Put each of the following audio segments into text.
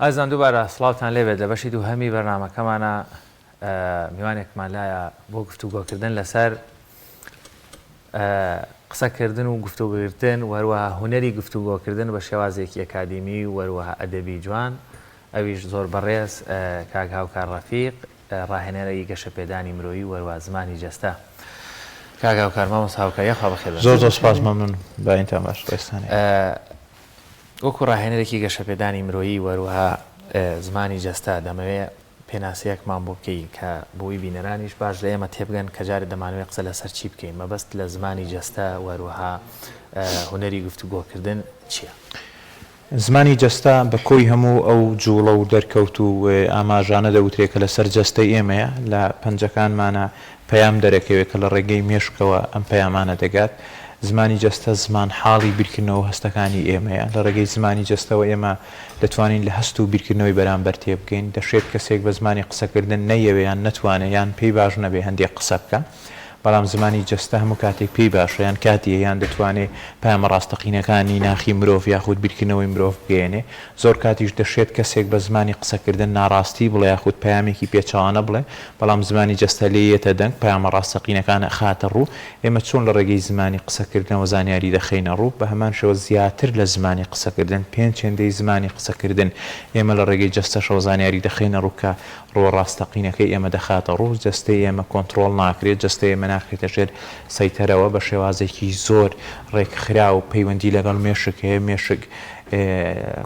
ئازان دووبارە سڵاوتان لێبێت لە بەشی دوو هەمی بەرنامەکەمانە میوانێکمان لایە بۆ گفتوگۆکردن لەسەر قسەکردن و گفتوگۆکردن وەروەها هونەری گفتوگۆکردن بە شێوازێکی ئەکادیمی و وەروەها ئەدەبی جوان ئەویش زۆر بەڕێز کاک هاوکار ڕەفیق ڕاهێنەرەی گەشەپێدانی مرۆیی وەروەها زمانی جەستە. کاک هاوکار مامۆستا هاوکار یەخوا بەخێر. زۆر سپاس مەمنون باینتان باش ڕێستانێ. وەکو ڕاهێنەرێکی گەشەپێدانی مرۆیی وەروەها زمانی جەستە دەمەوێت پێناسەیەکمان بۆ بکەین کە بۆی بینەرانیش باش لە ئێمە تێبگەن کە جارێ دەمانوێت قسە لەسەر چی بکەین مەبەست لە زمانی جەستە وەروەها هونەری گفتوگۆکردن چییە؟ زمانی جەستە بە کۆی هەموو ئەو جوڵە و دەرکەوت و ئاماژانە دەوترێت کە لەسەر جەستەی ئێمەیە لە پەنجەکانمانە پەیام دەرەکەوێت کە لە ڕێگەی مێشکەوە ئەم پەیامانە دەگات. زمانی جەستە زمان حاڵی بیرکردنەوە هەستەکانی ئێمەیە لە ڕێگەی زمانی جەستەوە ئێمە دەتوانین لە هەست و بیرکردنەوەی بەرامبەر تێبگەین. دەشێت کەسێک بە زمانی قسەکردن نەیەوێیان نەتوانێت یان پێی باش نەبێ هەندێک قسە بکە، بەڵام زمانی جەستە هەموو کاتێک پێی باشە یان کاتیە یان دەتوانێت پامە ڕاستەقینەکانی ناخی مرۆڤ یاخود بیرکردنەوەی مرۆڤ بگەێنێ. زۆر کاتیش دەشێت کەسێک بە زمانی قسەکردن ناڕاستی بڵێ یاخود پامێکی پێچەوانە بڵێ، بەڵام زمانی جەستە لێیەتە دەنگ پامە ڕاستەقینەکانە خاتە ڕوو. ئێمە چۆن لە ڕێگەی زمانی قسەکردنەوە زانیاری دەخینە ڕوو، بە هەمان شێوە زیاتر لە زمانی قسەکردن پێنج چێندەی زمانی قسەکردن ئێمە لە ڕێگەی جەستەشەوە زانیاری دەخینە ڕوو کە ڕۆ ڕاستەقینەکەی ئێمە دەخاتە ڕوو. جەستەی ئێمە کۆنتترۆڵ ناکرێت، جەستەی ئێمە ناکرێتە ژێر سەیتەرەوە بە شێوازێکی زۆر ڕێکخرا و پەیوەندی لەگەڵ مێشک هەیە. مێشک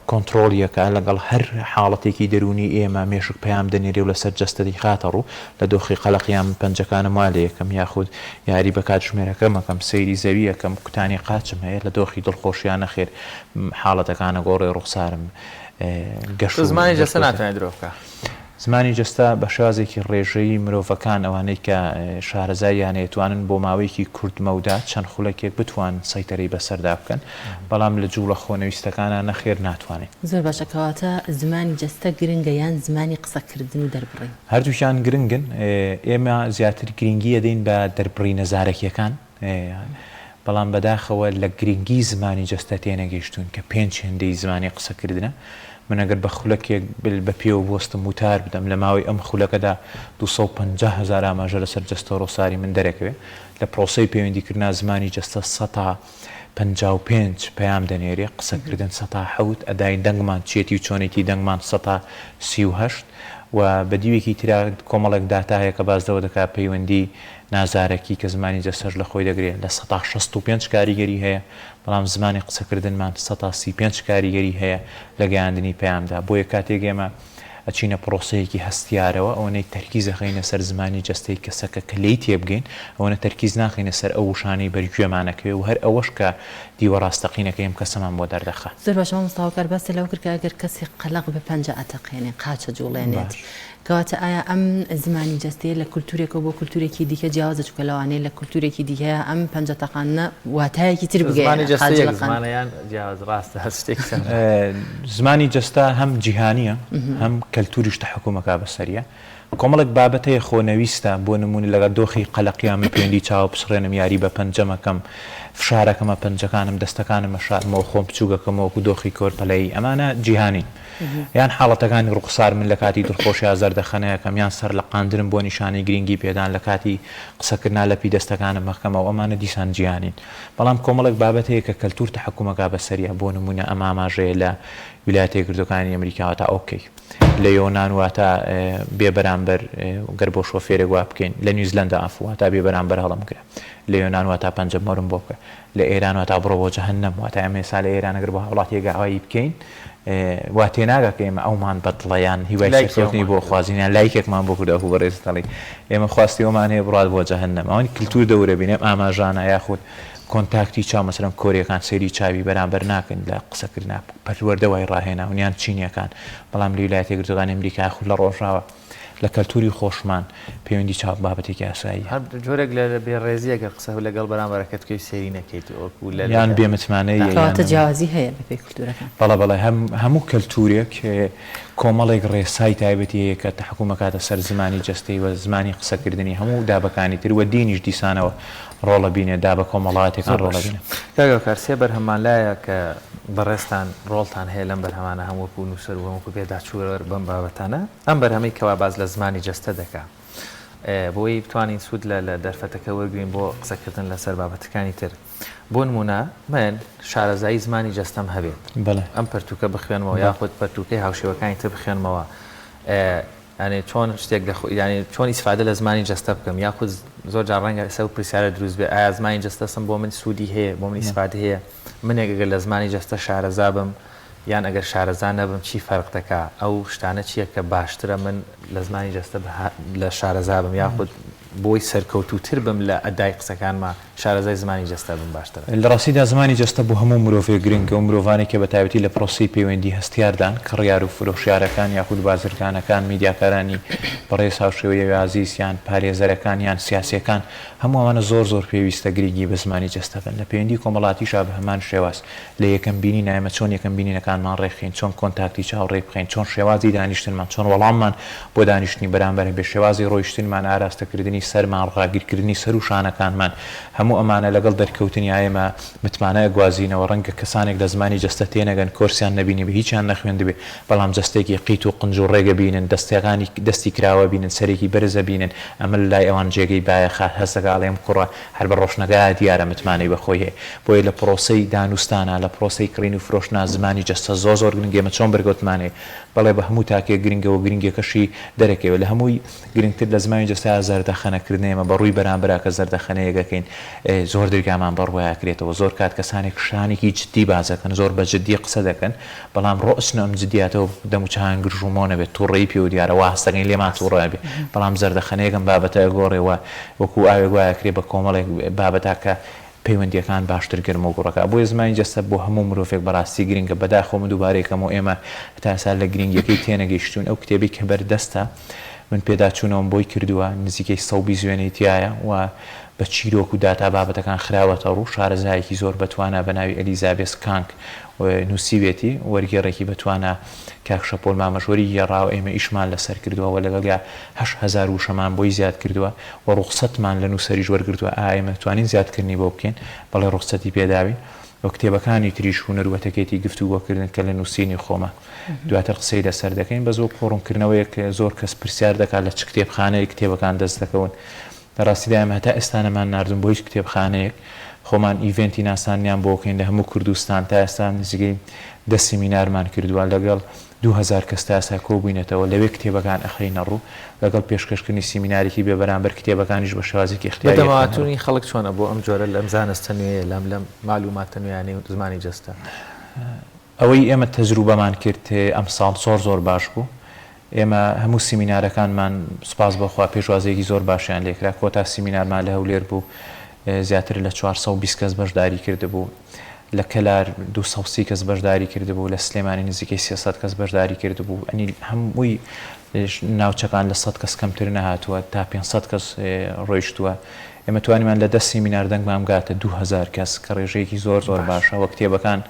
کۆنتترۆلیەکە لەگەڵ هەر حاڵەتێکی دەرونی ئێمە مێشک پەیام دەنێرێ و لەسەر جەستەی خاتە ڕوو. لە دۆخی قەلەقیان پەنجەکانم وا لە یەکەم یاخود یاری بە کاتژمێرەکەمەکەم سەیری زەوی یەکەم کوتانی قاچم هەیە لە دۆخی دڵخۆشیانە خێر حاڵەتەکانە گۆڕێ ڕوخسارم گەشت. زمانی جەستە ناتوانێت درۆ بکە. زمانی جەستە بە شێوازێکی ڕێژەیی مرۆڤەکان ئەوانەی کە شارەزاییان هەیەتوانن بۆ ماوەیەکی کورت مەودا چەند خولەکێک بتوان سەیتەرەی بەسەردا بکەن، بەڵام لە جوڵە خۆنەویستەکانە نەخێر ناتوانێت. زۆر باشەکەواتە زمانی جەستە گرنگە یان زمانی قسەکردن و دەربڕین؟ هەردووشیان گرنگن. ئێمە زیاتر گرنگی ئەدەین بە دەربڕی نەزارەکیەکان، بەڵام بەداخەوە لە گرنگی زمانی جەستە تێنەگەیشتون کە پێنج هێندەی زمانی قسەکردنە. من ئەگەر بە خولەکێک بە پێوە بۆستم وتار بدەم لە ماوەی ئەم خولەکەدا 250,000 ئاماژە لەسەر جەستە ڕۆساری من دەرەکەوێت. لە پرۆسەی پەیوەندیکردنا زمانی جەستە 155 پەیام دەنێرێ، قسەکردن 107 ئەدای دەنگمان چێتی و چۆنێتی دەنگمان 138 و بە دیوێکی ترا کۆمەڵێک داتاهەیە کە بازدەوە دەکات پەیوەندی نازارەکی کە زمانی جەستەش لە خۆی دەگرێت لە 165 کاریگەری هەیە، بەڵام زمانی قسەکردنمان 135 کاریگەری هەیە لە گەیاندنی پەیامدا. بۆیە کاتێک ئێمە ئەچینە پرۆسەیەکی هەستیارەوە ئەوەی تەرکیز ئەخینە سەر زمانی جەستەی کەسەکە کە لی تێبگەین، ئەوەنە تەرکیز ناخینە سەر ئەو وشانەی بەرگوێمانەکەوێ و هەر ئەوەش کە دیوە ڕاستەقینەکە ئەم کەسەمان بۆ دەردەخات. زۆر باش مامۆستا هاوکار باسی لەو کرد کە ئەگەر کەسی قەلەق بە پەنجە ئەتەقێنێ قاچە جوڵێنێت، کەواتە ئایا ئەم زمانی جەستەیە لە کولتورێکەوە بۆ کولتورێکی دیکە جیاوازە چووکە لەوانەیە لە کولتورێکی دیکەیە ئەم پەنجە تەقانە واتایەکی تر بگەێنێت؟ زمانی جەستە هەم جیهانیە هەم کەلتوریش تەحکومەکە بەسەریە. کۆمەڵێک بابەتەیە خۆنەویستە بۆ نمونی لەگە دۆخی قەلەقیامە پەیوەندی چاوە بسڕێنم یاری بە پەنجەمەکەم، فشارەکەمە پەنجەکانم دەستەکانمە شارمەوە خۆم بچووگەکەمەوەکو دۆخی کۆرپەلەی ئەمانە جیهانی. یان حاڵەتەکانی ڕوخسار من لە کاتی دڵخۆشی ئازاردەخەنەیەکەم یان سەر لە قاندرم بۆ نیشانەی گرنگی پێدان لە کاتی قسەکردنا لە پی دەستەکانم مەحکەمەوە، ئەمانە دیسان جیهانین. بەڵام کۆمەڵێک بابەتەیە کە کەلتور تەحکومەکە بەسەریە. بۆ نمونە ئەم ئاماژەیە لە ویلایەتە یەکگرتووەکانی ئەمریکاوە تا ئۆکەی، لە یۆناان واتە بێ بەرامبەر گەر بۆ شۆفێرێک وا بکەین، لە نیوزیلەندا ئافوە تا بێ بەرامبەر هەڵم کرا، لە یۆناان واتە پەنجە مەرم بۆ بکە، لە ئێران واتە بڕۆ بۆ جەهەنەم، واتە ئەمە ئێستا لە ئێرانەگەر بۆ وڵاتی گاوایی بکەین وا تێناگەکە ئێمە ئەومان بەدڵەیان هیوای سەرکەوتنی بۆ خوازیینیان لایکێکمان بۆ کردە و بەڕێزتەڵی ئێمە خواستی ئەومان هەیە بڕات بۆ جەهەنەم. ئەوەی کللتور دەورە بینێم ئاماژانە یاخود کۆنتاکتی چاو مەسەرەن کۆریەکان سەیری چاوی بەرامبەر ناکەن لە قسەکردنا پەروەردەوای ڕاهێناونیان چینیەکان، بەڵام لە ویلایەتە یەکگرتووەکانی ئەمریکا یاخود لە ڕۆژاوە لە کەلتوری خۆشمان پەیوەندی چاو بابەتێکی ئاسایی جۆرێک لە بێڕێزیەگەر قسە لەگەڵ بەرامبەرەکەت بکەی سێری نەکەیت یان بێمتمانەی جیاوازی هەیە بەپێی کولتورەکان. بەڵێ هەموو کەلتورێک کۆمەڵێک ڕێسای تایبەتی هەیە کە تەحکومەکاتە سەر زمانی جەستەی و زمانی قسەکردنی هەموو دابەکانی تر وە دینیش دیسانەوە ڕۆڵە بینێ دا بە کۆمەڵاتێکان ڕۆڵە بینێ. کاگە کارسێ بەرهەممان لایە کە بەڕێستان ڕۆڵتان هەیە لەم بەرهەمانە هەمووکو نووسەر و هەمووکو پێداچووەوە بەم بابەتانە ئەم بەرهەمەی کەوا باز لە زمانی جەستە دەکا بۆی بتوانین سوود لە دەرفەتەکە وەرگین بۆ قسەکردن لەسەر بابەتەکانی تر بۆ نمونە من شارەزایی زمانی جەستەم هەبێت ئەم پەرتوکە بخوێنمەوە یاخود پەرتوکەی هاوشێوەکانی تر بخوێنمەوە ینی چۆن شتێک ینی چۆن ئیسفادە لە زمانی جەستە بکەم یاخود زۆر جار ڕەنگە ئێستا و پرسیارە دروست بێ ئایا زمانی جەستەسم بۆ من سوودی هەیە بۆ من ئیسفادە هەیە منێک ئەگەر لە زمانی جەستە شارەزا بم یان ئەگەر شارەزا نەبم چی فەرق دەکا ئەو شتانە چییە کە باشترە من لە زمانی جەستە لە شارەزا بم یاخود بۆی سەرکەوتوتر بم لە ئەدای قسەکانمە شارەزای زمانی جەستە بم باشترە لە ڕاستیدا زمانی جەستە بۆ هەموو مرۆڤێک گرنگە و مرۆڤانێک کە بەتایبەتی لە پرۆسی پەیوەندی هەستیاردان کڕیار و فرۆشیارەکان یاخود بازرگانەکان میدیاکارانی بەڕێز هاوشێوەیە ئازیزیان پارێزەرەکان یان سیاسیەکان هەموو ئەوانە زۆر پێویستە گرنگی بە زمانی جەستە بن لە پەیوەندی کۆمەڵاتیشا بە هەمان شێواز لە یەکەم بینی نایمە چۆن یەکەم بینینەکانمان ڕێکخین چۆن کۆنتاکتی چاوەڕێ بخەین چۆن شێوازی دانیشتنمان چۆن وەڵاممان بۆ دانیشتنی بەرامبەر بێ شێوازی ڕۆیشتنمان ئاراستەکردنی سەرمان ڕاگیرکردنی سەر و شانەکانمان هەموو ئەمانە لەگەڵ دەرکەوتنی ئێمە متمانە گوازینەوە ڕەنگە کەسانێک لە زمانی جەستە تێنەگەن کۆرسیان نەبینی بە هیچیان نەخوێن دەبێ بەڵام جەستێکی قیت و قنج و ڕێگە بینن دەستیەکانی دەستی کراوە بینن سەرێکی بەرزە بینن ئەمە لای ئەوان جێگەی باەخات هەستەگاڵێم کوڕە هەر بە ڕۆشنەگای دیارە متمانەی بەخۆی هەیە بۆیە لە پرۆسەی دانوستانە لە پرۆسەی کڕین و فرۆشتنا زمانی جەستە زۆر گرنگێمە چۆن بەرگەوتمانێ بەڵێ بە هەموو تاکێک گرنگەوە گرنگێکەشی دەرەکەوە لە هەمووی گرنگتر لە زمانی جەستا زەردەخەنەکردنێمە بەڕووی بەرامبراکە زەردەخەنەیەگەکەین زۆر دەرگامان بڕوایەکرێتەوە زۆر کات کەسانێک شانێکی جددی بازەکەن زۆر بە جددی قسە دەکەن بەڵام ڕۆسنە ئەم جددیاتەوە دەموچان گرژومۆنە بێت تووڕێی پێ و دیارەوە هەستەکەین لێمان تووڕای بێ بەڵام زەردەخەنەیەکم بابەتە گۆڕێەوە وەکو ئاوێ وایەکرێ بە کۆمەڵێک بابەتاکە پەیوەندیەکان باشتر گرم و گوڕەکە بۆی زمانی جەستە بۆ هەموو مرۆڤێک بەڕاستی گرنگە بەداخۆم دووبارێکەم و ئێمە تاسا لە گرنگیەکەی تێنەگەیشتون ئەو کتێبی کە بەردەستە من پێداچوونەوەم بۆی کردووە نزیکەی 100 زوێنەی تایە و بە چیرۆک و داتا بابەتەکان خراوەتە ڕوو شارەزایەکی زۆر بەتوانە بە ناوی ئەلیزابێس کانک نووسیوێتی وەرگێڕێکی بەتوانە کاک شەپۆل مامەژوەری گێڕاوە ئێمە ئیشمان لەسەر کردووە لەگەڵیا 8,000 وشەمان بۆی زیاد کردووە و ڕوخسەتمان لە نووسەریش وەرگرتووە ئێمە توانین زیادکردنی بۆ بکەین بەڵێ ڕوخسەتی پێداوی و کتێبەکانی تریش هونەروەتەکێتی گفتوگۆکردن کە لە نووسینی خۆمە دواتر قسەی لەسەر دەکەین بە زۆر کۆڕونکردنەوەیەک زۆر کەس پرسیار دەکات لە چ کتێبخانەیە کتێبەکان دەست دەکەون بەڕاستیدا ئێمە هەتا ئێستانەمان ناردون بۆ هیچ کتێبخانەیەک خۆمان ئیڤنتی ناسانیان بۆ بکەین لە هەموو کوردستان تا ئێستا نزیکەی 10 سیمینارمان کردووە لەگەڵ 2000 کەس تا ئێستا کۆبووینەتەوە لەوێ کتێبەکان ئەخەینە ڕوو لەگەڵ پێشکەشکردنی سیمینارێکی بێ بەرامبەر کتێبەکانیش بە شێوازێکی اختیاری دەمەواتونی خەڵک چۆنە بۆ ئەم جۆرە لەم زانستە نوێ لەم معلوماتە نوێیانەی زمانی جەستە ئەوەی ئێمە تەجروبەمان کرد ئەم ساڵ زۆر باش بوو ئێمە هەموو سیمینارەکانمان سوپاس بەخوا پێشوازێکی زۆر باشیان لێکرا کۆتا سیمینارمان لە هەولێر بوو زیاتر لە 420 کەس بەشداری کردبوو لە کەلار 230 کەس بەشداری کردبوو لە سلێمانی نزیکەی 300 کەس بەشداری کردبوو ئەنی هەمووی ناوچەکان لە 100 کەس کەمتر نەهاتووە تا 500 کەس ڕۆیشتووە ئێمە توانیمان لە 10 سیمینار دەنگمان گاتە 2000 کەس کە ڕێژەیەکی زۆر باشە وە کتێبەکان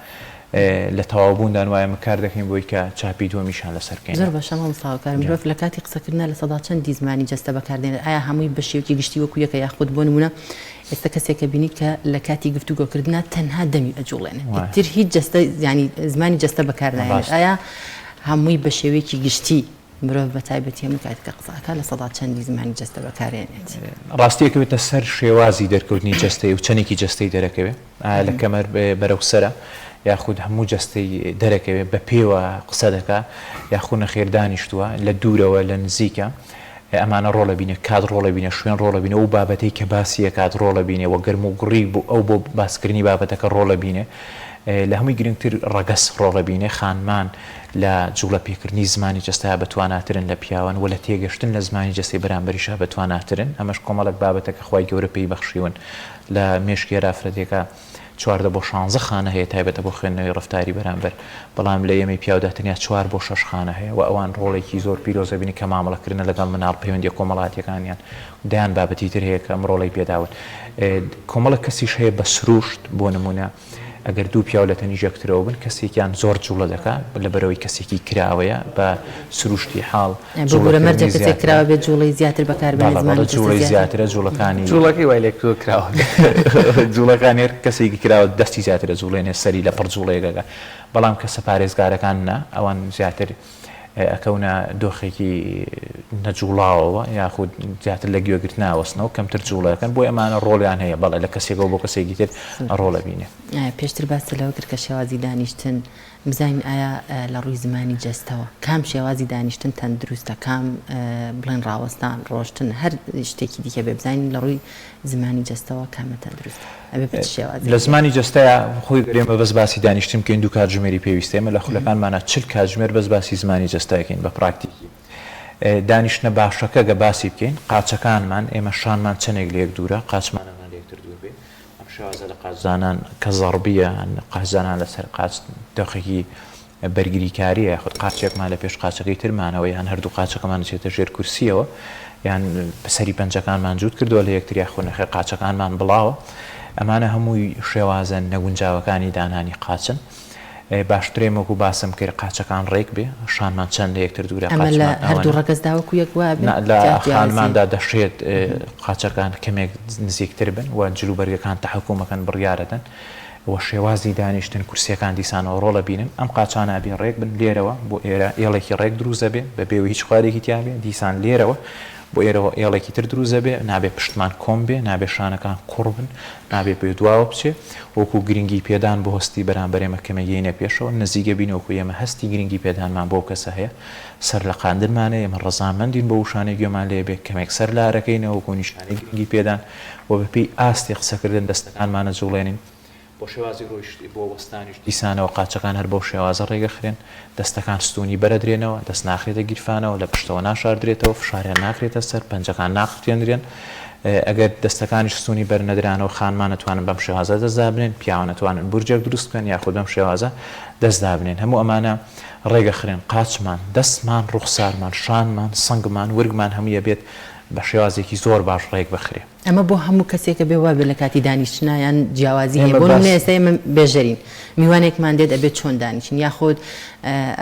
لە تەواوبووندان وایە کار دەکەین بۆی کە چاپی دووەمیشان لەسەرکەین زۆر باشە مامۆستاکار مرۆڤ لە کاتی قسەکردن لە سەدا چەندی زمانی جەستە بەکاردێنێت ئایا هەمووی بە شێوکی گشتی وەکو یەکە یاخود بۆ نمونە ئێستا کەسێکە بینی کە لە کاتی گفتوگۆکردنا تەنها دەمی ئەجوڵێنێت تر هیچ جەستە ینی زمانی جەستە بەکاردێنێت ئایا هەمووی بە شێوەیەکی گشتی مرۆڤ بە تایبەتی هەموو کاتێکە قسەکە لە سەدا چەندی زمانی جەستە بەکارێنێت ڕاستیەکەوێتە سەر شێوازی دەرکەوتنی جەستەی و چەندێکی جەستەی دەرەکەوێت لە کەمەر بەرەو سەرە یاخود هەموو جەستەی دەرەکەوێت بە پێوە قسە دەکات یاخود نەخێر دانیشتووە لە دوورەوە لە نزیکە ئەمانە ڕۆڵە بینە کات ڕۆڵە بینە شوێن ڕۆڵە بینە و بابەتەی کە باسیە کات ڕۆڵە بینێ وە گەرم و گڕی بوو ئەو بۆ باسکردنی بابەتەکە ڕۆڵە بینێ لە هەمووی گرنگتر ڕەگەس ڕۆڵە بینێ خانمان لە جوڵە پێکردنی زمانی جەستا بەتواناترن لە پیاوان و لە تێگەشتن لە زمانی جەستی بەرامبەریشە بەتواناترن ئەمەش کۆمەڵک بابەتەکە خوای گەورە پێی بەخشیون لە مێشکی رافرەتێکە 14 بۆ 16 خانە هەیە تایبەتە بۆ خوێندنەوەی ڕفتاری بەرامبەر بەڵام لە ئێمەی پیاوداتنیا 4 بۆ 6 خانە هەیە و ئەوان ڕۆڵێکی زۆر پیرۆزە بینی کە مامەڵەکردنە لەگەڵ مناڵ پەیوەندی کۆمەڵاتیەکانیان دایان بابەتی تر هەیە کە ئەم ڕۆڵی پێداون کۆمەڵک کەسیش هەیە بە سروشت بۆ نمونە ئەگەر دوو پیاو لە تەنی یەکترەوە بن کەسێکیان زۆر جوڵە دەکات لەبەرەوەی کەسێکی کراوەیە بە سروشتی حاڵ بۆرە مەرجە کەسێک کراوە بێت جوڵی زیاتر بەکاربێنێت زمانی جوڵی زیاترە جوڵەکانی جوڵەکەی وای لێک تۆ کراوە جوڵەکانی کەسێکی کراوە دەستی زیاترە جوڵێنێ سەری لە پڕ جوڵەیەگەکە بەڵام کەسە پارێزگارەکان نە ئەوان زیاتر ئەکەونە دۆخێکی نەجوڵاوەوە یاخود زیاتر لە گوێگرتناوەستنەوە کەمتر جوڵەکەن بۆی ئەمانە ڕۆڵیان هەیە بەڵێ لە کەسێکەوە بۆ کەسێکی تر ڕۆڵە بینێ پێشتر باس لەوە کرد کە شێوازی دانیشتن بزانین ئایا لە ڕووی زمانی جەستەوە کام شێوازی دانیشتن تەندروستە کام بڵێن ڕاوەستان ڕۆشتن هەر شتێکی دیکە بێ بزانین لە ڕووی زمانی جەستەوە کامە تەندروستە ئەبێ شێوازی لە زمانی جەستەیە خۆی گرێمە بەس باسی دانیشتن بکەین دوو کاتژمێری پێویستێمە لە خولەکانمانە 40 کاتژمێر بەس باسی زمانی جەستەکەین بە پراکتیکی دانیشتنە باشەکە گە باسی بکەین قاچەکانمان ئێمە شانمان چەندێک لە یەک دوورە قاچمانەمان لەیەکتر دوور بێ ئەم شێوازە لە قاچزانان کە زەڕبیە قاچزانان لەسەر قاچ دۆخێکی بەرگریکاریە خۆ قاچێکمان لە پێش قاچەکەی ترمانەوە یان هەردوو قاچەکەمان چێتە ژێر کورسیەوە یان بەسەری پەنجەکانمان جووت کردووە لە یەکتریا خۆنەخێ قاچەکانمان بڵاوە ئەمانە هەمووی شێوازە نەگونجاوەکانی دانانی قاچن باشترێمەکو باسم کرد قاچەکان ڕێک بێ شانمان چەند لە یەکتر دوورە هەردوو ڕەگەزداوەکو یەک لە خانماندا دەشێت قاچەکان کەمێک نزیکتر بن و جلوبەرگەکان تەحکومەکەن بڕیارەدەن و شێوازی دانیشتن کورسیەکان دیسانەوە ڕۆڵە بینن ئەم قاچانە بێ ڕێک بن لێرەوە بۆ ئێرە ئێڵێکی ڕێک دروزە بێ بە بێوە هیچ خوارێکی تیاابێ دیسان لێرەوە بۆ ئێرەوە ئێڵێکی تر دروزە بێ نابێ پشتمان کۆم بێ نابێ شانەکان کوڕ بن نابێ پێ دواوە بچێ وەکو گرنگی پێدان بۆ هەستی بەرامبەرێمە کەمەگەینە پێشەوە نزیگە بینەوەکو ئێمە هەستی گرنگی پێدانمان بۆ کەسە هەیە سەر لە قاندنمانە ئێمە ڕەزامەندین بە وشانەی گوێمان لێ بێ کەمێک سەر لارەکەینەوەکو نیشانەی گرنگی پێدان و بەپێی ئاستی قسەکردن دەستەکانمانە جوڵێنین بۆ شێوازی ڕۆیشتی بۆ وەستانیش دیسانەوە قاچەکان هەر بۆ شێوازە ڕێگەخرێن دەستەکان ستونی بەرەدرێنەوە دەست ناخرێتە گیرفانەوە لە پشتەوە ناشاردرێتەوە فشاریان ناکرێتە سەر پەنجەکان ناختێنرێن ئەگەر دەستەکانیش ستونی بەرنەدرانەوە خانمان نتوانن بەم شێوازە دەستدابنێن پیاوە نتوانن بورجێک دروست بکەن یاخود بەم شێوازە دەستدابنێن هەموو ئەمانە ڕێگەخرێن قاچمان دەستمان ڕوخسارمان شانمان سنگمان ورگمان هەموویە بێت بە شێوازێکی زۆر باش ڕێک بخرێ ئەمە بۆ هەموو کەسێکە بێ وابێ لە کاتی دانیشتنایان جیاوازی هەیە بۆ ئێستا ئێمە بێژەرین میوانێکمان دێت ئەبێت چۆن دانیشتن یاخود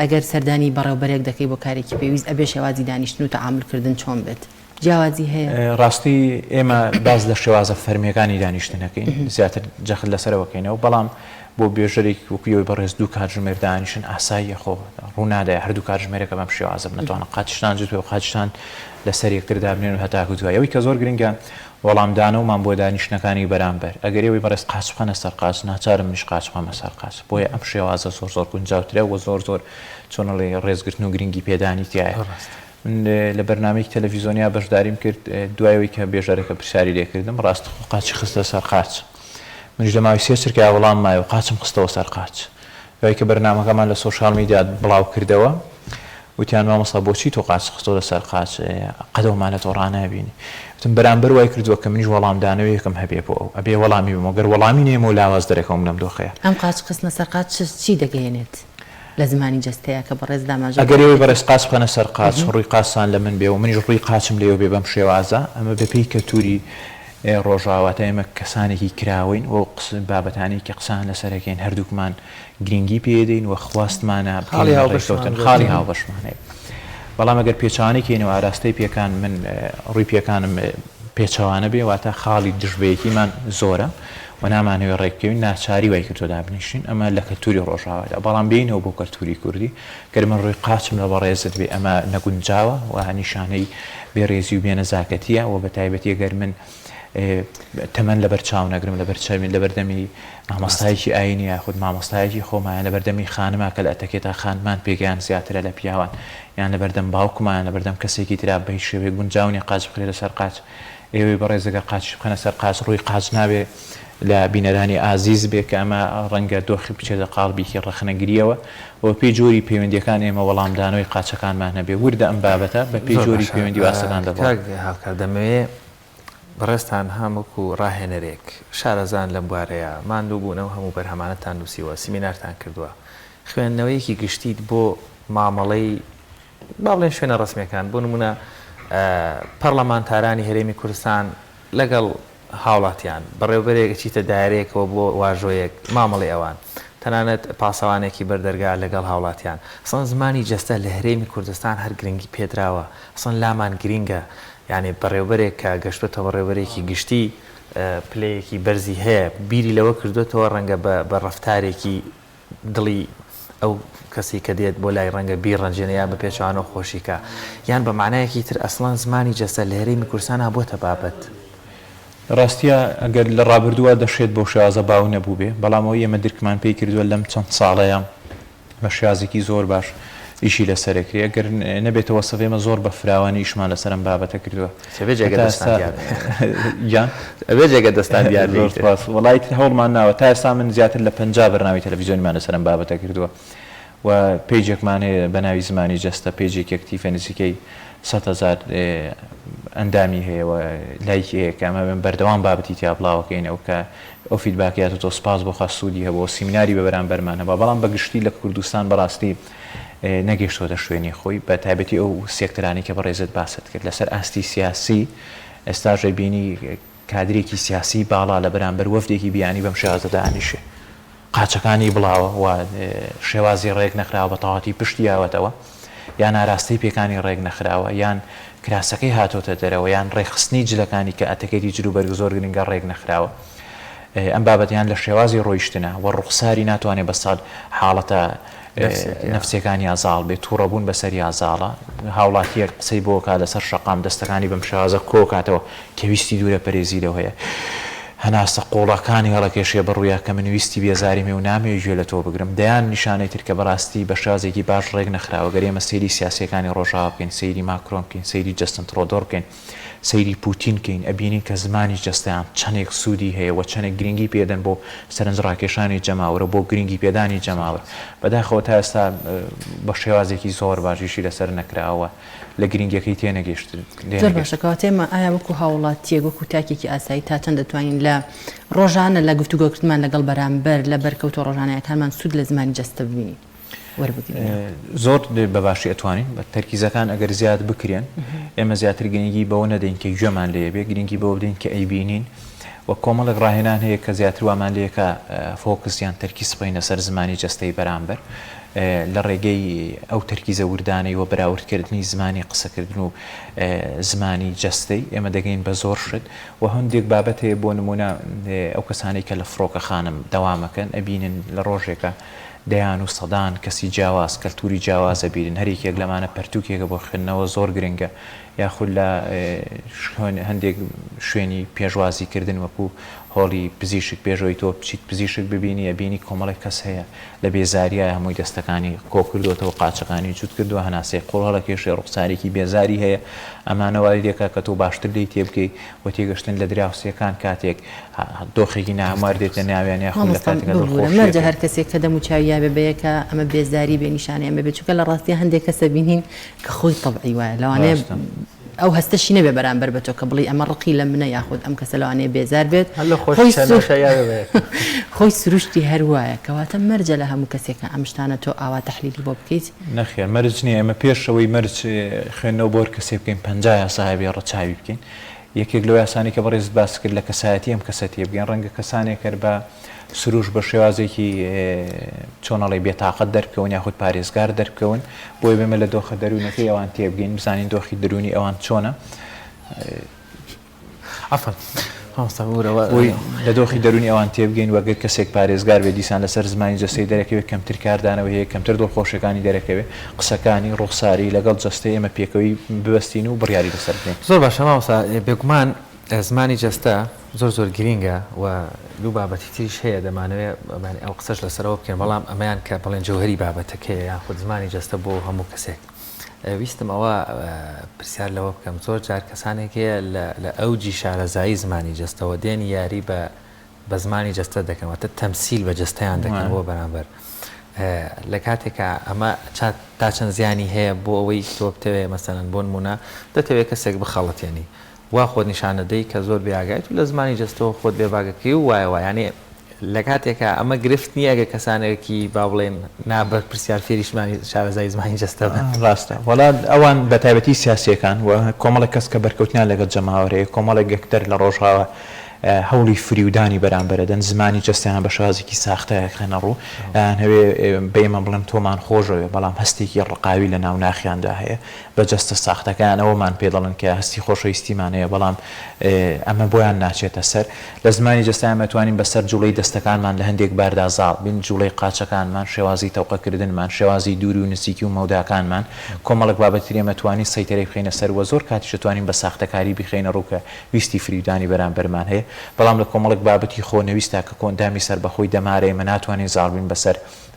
ئەگەر سەردانی بەڕێوبەرێک دەکەی بۆ کارێکی پێویست ئەبێ شێوازی دانیشتن و تەعاملکردن چۆن بێت جیاوازی هەیە ڕاستی ئێمە باز لە شێوازە فەرمیەکانی دانیشتنەکەین زیاتر جەخت لەسەرەوەکەینەوە بەڵام بۆ بێژەرێک وەکویەوەی بەڕێز دوو کاتژمێر دانیشتن ئاساییە خۆ ڕوونادای هەردوو کاتژمێرەکە بەم شێوازە ناتوانە قاچشتان جوت و قاچشتان لەسەر یەکتر دابنێن و هەتاکو دوایەوەی کە زۆر گرنگە وەڵامدانەوەمان بۆ دانیشتنەکانی بەرامبەر ئەگەر ئێوەی بەڕێز قاچ بخەنە سەر قاچ ناچارم منیش قاچ بخەمە سەر قاچ بۆیە ئەم شێوازە زۆر گونجاوترە و زۆر چۆنەڵێ ڕێزگرتن و گرنگی پێدانی تایە لە بەرنامەیەکی تەلەڤیزۆنیا بەشداریم کرد دوایەوەی کە بێژەرەکە پرسیاری لێکردم ڕاست قاچی خستە سەر قاچ منیش لە ماوەی 3 چرکای وەڵام مایەوە قاچم خستەوە سەر قاچ دوای کە بەرنامەکەمان لە سۆشیال میدیا بڵاو کردەوە وتیان مامۆستا بۆچی تۆ قاچ خستەوە لەسەر قاچ قەدەومانە تۆ ڕانابینی وتم بەرامبەر وای کردووە کە منیش وەڵامدانەوەیەکم هەبێ بۆ ئەو ئەبێ وەڵامی بم وەگەر وەڵامی نێمە و لاواز دەرەکەم لەم دۆخەیە ئەم قاچ خستنە سەر قاچ چی دەگەیەنێت لە زمانی جەستەیە کە بەڕێز داماژە ئەگەرەوەی بەڕێز قاچ بخەنە سەر قاچ ڕووی قاسان لە من بێ و منیش ڕووی قاچم لێوە بێ بەم شێوازە ئەمە بەپێی کەلتوری ڕۆژاواتە ئێمە کەسانێکی کراوین و بابەتانی کە قسان لەسەرەکەین هەردووکمان گرنگی پێدەین و خواستمانە خاڵی هاوبەشمانەیە بەڵام ئەگەر پێچوانەی کەینەوە ئاراستەی پێکان من ڕووی پێکانم پێچەوانە بێ واتە خاڵی دژبەیەکیمان زۆرە و نامانەوێ ڕێککەوین ناچاری وای کردۆ دابنیشین ئەمە لە کەلتوری ڕۆژاواتە بەڵام بینەوە بۆ کەلتوری کوردی گەر من ڕووی قاچم لە بەڕێزت بێ ئەمە نەگونجاوە و نیشانەی بێڕێزی و بێنەزاکەتیە و بە تایبەتی گەر من تەمەەن لە بەرچاو نەگرم لە بەرچەوین لە بەردەمی مامۆستایەکی ئاینی یاخود مامۆستایەکی خۆمایان لە بەردەمی خانما کە لە ئەتەکێتە خانمان پێگەیان زیاترە لە پیاوان یان لە بەردەم باوکمان لە بەردەم کەسێکی ترا بەهی شێوەیە گونجاونی قاچ بخرێت لەسەر قاچ ئێوەی بەڕێزەگە قاچ بخەنە سەر قاچ ڕووی قاچ نابێ لە بینەرانی ئازیز بێ کە ئەمە ڕەنگە دۆخی بچێتە قاڵبیکی ڕەخنەگریەوە و پێی جۆری پەیوەندیەکان ئێمە وەڵامدانەوەی قاچەکانمان هەبێ وردە ئەم بابەتە بە پێی جۆری پەیوەندی واسەکان دەبێت دەمەوێت بەڕێستان هەمووکو ڕاهێنەرێک شارەزان لەم بوارەیە ماندوو بوونەوە هەموو بەرهەمانەتان نووسیوە سیمینارتان کردووە خوێندنەوەیەکی گشتیت بۆ مامەڵەی با بڵێن شوێنە ڕسمیەکان بۆ نمونە پەرلەمانتارانی هەرێمی کوردستان لەگەڵ هاوڵاتیان بەڕێوەبەرێک چیتە دایرەیەکەوە بۆ واژۆیەک مامەڵی ئەوان تەنانەت پاسەوانێکی بەردەرگا لەگەڵ هاوڵاتیان ئەسڵەن زمانی جەستە لە هەرێمی کوردستان هەر گرنگی پێدراوە ئەسڵەن لامان گرینگە یعنی بەڕێوەبەرێک کە گەشتێتەوە بەڕێوەبەرێکی گشتی پلەیەکی بەرزی هەیە بیری لەوە کردوێتەوە ڕەنگە بە ڕەفتارێکی دڵی ئەو کەسی کە دێت بۆ لای ڕەنگە بیڕەنجێنە یان بە پێچوانەوە خۆشیکە یان بە معنایەکی تر ئەسڵەن زمانی جەستە لە هەرێمی کوردستان بۆتە بابەت ڕاستیە ئەگەر لە ڕابردووە دەشێت بۆ شێوازە باو نەبوو بێ بەڵامەوە ئێمە درکمان پێی کردووە لەم چەند ساڵەیە بە شێوازێکی زۆر باش ئیشی لەسەرەکری ئەگەر نەبێتەوە سەفێمە زۆر بە فراوانی ئیشمان لەسەرم بابەتە کردووە ئەبێ جێگە دەستان دیار وڵی هەوڵمان ناوە تا ئێستا من زیاتر لە 50 بەرناوی تەلەڤیزیۆنیمان لەسەرم بابەتە کردووە و پێیجێکمان هەیە بە ناوی زمانی جەستە پێیجێک یەکتیفە نزیکەی 100,000 ئەندامی هەیەەوە لایکی هەیە کە ئەمە بەردەوام بابەتی تیا بڵاوەکەینەوە کە ئەو فیدباکیاتە تۆ سپاس بۆ خاستودی هەبەوە سیمیناری بە بەرامبەرمان هەبە بەڵام بەگشتی لە کوردستان بەڕاستی نەگەیشتۆتە شوێنی خۆی بە تایبەتی ئەو سێکترانی کە بەڕێزت باست کرد لەسەر ئاستی سیاسی ئێستاژە بینی کادرێکی سیاسی باڵا لە بەرامبەر وەفدێکی بیانی بەم شێوازە دانیشێ قاچەکانی بڵاوە و شێوازی ڕێک نەخراوە بە تەواتی پشتی یاوەتەوە یان ئاراستەی پێکانی ڕێک نەخراوە یان کراسەکەی هاتۆتە دەرەوە یان ڕێخستنی جلەکانی کە ئەتەکەی جلوبەرگ زۆر گرنگە ڕێک نەخراوە ئەم بابەتیان لە شێوازی ڕۆیشتنە و ڕوخساری ناتوانێت بە ساڵ حاڵەتە نەفسەکانی ئازاڵ بێت تووڕەبوون بەسەری ئازاڵە هاوڵاتیە قسەی بۆکە لەسەر شەقام دەستەکانی بەم شێوازە کۆکاتەوە کە ویستی دوورە پەرێزی لەو هەیە هەناسە قوڵەکانی هەڵەکێشێ بڕوویە کە من ویستی بێزاری مێ و نامێ گوێ لە تۆ بگرم دەیان نیشانەی تر کە بەڕاستی بە شازێکی باش ڕێک نەخراوە گەرێمە سەیری سیاسەکانی ڕۆژاوا بکەین سەیری ماکرۆن بکەین سەیری جەستن ترۆدۆر بکەین سەیری پوتین کەین ئەبینین کە زمانی جەستیان چەندێک سوودی هەیە و چەندێک گرنگی پێدەن بۆ سەرنجڕاکێشانی جەماوەرە بۆ گرنگی پێدانی جەماوە بەداخەوە تا ئێستا بە شێوازێکی زۆر باشیشی لەسەر نەکراوە لە گرنگەکەی تێنەگەشت زۆر باشەکەەوە تێمە ئایا وەکو هاوڵاتیە وەکو تاکێکی ئاسایی تا چەند دەتوانین لە ڕۆژانە لە گفتوگۆکردمان لەگەڵ بەرامبەر لە بەرکەوتە ڕۆژانەیەکانمان سوود لە زمانی جەستە ببینی زۆر بەباشی ئەتوانین بە تەرکیزەکان ئەگەر زیاد بکرێن ئێمە زیاتر گرنگی بەوە نەدەین کە گوێمان لێ بێ گرنگی بەوە بدەین کە ئەیبینین و کۆمەڵێک ڕاهێنان هەیە کە زیاتر وامان لێکە فۆکسیان تەرکیز بکەینە سەر زمانی جەستەی بەرامبەر لە ڕێگەی ئەو تەرکیزە وردانەی و بەراوردکردنی زمانی قسەکردن و زمانی جەستەی ئێمە دەگەین بە زۆر شت و هەندێک بابەت هەیە بۆ نمونە ئەو کەسانی کە لە فڕۆکە خانم دەوامەکەن ئەبینن لە ڕۆژێکە دەیان و سەدان کەسی جیاواز کەلتوری جیاوازە بیرن هەرێکێک لەمانە پەرتوکێکە بۆ خوێندنەوە زۆر گرنگە یاخود لە هەندێک شوێنی پێشوازیکردن وەکو هۆڵی پزیشک پێشەوەی تۆ بچیت پزیشک ببینی ئەبینی کۆمەڵێک کەس هەیە لە بێزاریە هەمووی دەستەکانی کۆکردوەوە قاچەکانی جووت کردووە هەناسەی قوڵهەڵە کێشێ ڕوخسارێکی بێزاری هەیە ئەمانەوەی دێکە کە تۆ باشتر لی تێبکەی و تێگەشتن لە دراوسەکان کاتێک دۆخێکی نامار دێتە ناویان یاخود لە کاتێک مەرجە هەر کەسێک کە دەموچاویا بەبەیەکە ئەمە بێزاری بێنیشانە ئەمە بچووکە لە ڕاستی هەندێک کەسە بینین کە خۆی تەبعی وایە لەوانەیە ئەو هەستەشی نەبێ بەرامبەر بە تۆ کە بڵی ئەمە ڕقی لە منە یاخود ئەم کەسە لەوانەیە بێزار بێت خۆی سروشتی هەروایە کەواتە مەرجە لە هەموو کەسێکە ئەم شتانە تۆ ئاوا تەحلیلی بۆ بکەیت نەخێر مەرج نییە ئەمە پێشەوەی مەرج خوێندنەوە بۆ کەسێ بکەین 50 ساحێبی ڕەچاوی بکەین یەکێک لەو یاسانی کە بەڕێز باس کرد لە کەسایەتی ئەم کەسە تێ بگەین ڕەنگە کەسانێک کرد بە سروش بە شێوازێکی چۆنەڵی بێتاقەت دەرکەون یاخود پارێزگار دەرکەون بۆی بێمە لە دۆخە دەروونەکەی ئەوان تێبگەین بزانین دۆخی دەرونی ئەوان چۆنە لە دۆخی دەرونی ئەوان تێبگەین وەگەر کەسێک پارێزگار بێ دیسان لەسەر زمانی جەستەی دەرەکەوێت کەمتر کاردانەوە هەیە کەمتر دڵخۆشەکانی دەرەکەوێت قسەکانی ڕوخساری لەگەڵ جەستەی ئێمە پێکەوەی ببەستین و بڕیاری لەسەر بکەین زۆر باشە مامۆستا بێگومان زمانی جەستە زۆر گرینگە و دوو بابەتی تریش هەیە دەمانەوێت ئەو قسەش لەسەرەوە بکەین بەڵام ئەمەیان کە بڵێن جەوهەری بابەتەکەیە یاخود زمانی جەستە بۆ هەموو کەسێک ویستم ئەوە پرسیار لەوە بکەم زۆر جار کەسانێکەیە لە ئەوجی شارەزایی زمانی جەستەوە دێنی یاری بە زمانی جەستە دەکەمەوەتە تەمسیل بە جەستەیان دەکەن بۆ بەرامبەر لە کاتێکە ئەمە تا چەند زیانی هەیە بۆ ئەوەی تۆ بتەوێت مەسەلەن بۆ نمونە دەتەوێت کەسێک بخەڵەتێنی وا خۆت نیشانەدەی کە زۆر بێئاگایت و لە زمانی جەستەوە خۆت بێباگەکەی و وایە یانێ لە کاتێکە ئەمە گرفت نییە ئەگە کەسانێکی با بڵێن نابەر پرسیار فێریشمانی شارەزای زمانی جەستە ڕاستە وەڵات ئەوان بە تایبەتی سیاسیەکان و کۆمەڵی کەس کە بەرکەوتنیان لەگەڵ جەماوەرەیە کۆمەڵێک گەکتەر لە ڕۆژاوە هەوڵی فریودانی بەرامبەرەدەن زمانی جستیان بە شازێکی ساختەیەخێنە ڕوو هەوێ بێمە بڵم تۆمان خۆشەوێ بەڵام هەستێکی ڕقاوی لە ناو ناخیاندا هەیە بە جستە ساختەکان ئەوەمان پێ دەڵن کە هەستی خۆشەویستیمانەیە بەڵام ئەمە بۆیان ناچێتە سەر لە زمانی جستیان مەتوانین بەسەر جوڵەی دەستەکانمان لە هەندێک باردا زاڵ بین جوڵەی قاچەکانمان شێوازی تەوقەکردنمان شێوازی دووری و نزیکی و مەوداکانمان کۆمەڵک بابەتری مەتوانی سەیتەرەی بخینە سەر وە زۆر کاتیش دەتوانین بە ساختەکاری بخینە ڕووکە ویستی فریودانی بەرامبەرمان هەیە بەڵام لە کۆمەڵک بابەتی خۆنەویستە کە کۆندامی سەر بەخۆی دەمارەیە مە ناتوانین زاڵبین بەسەر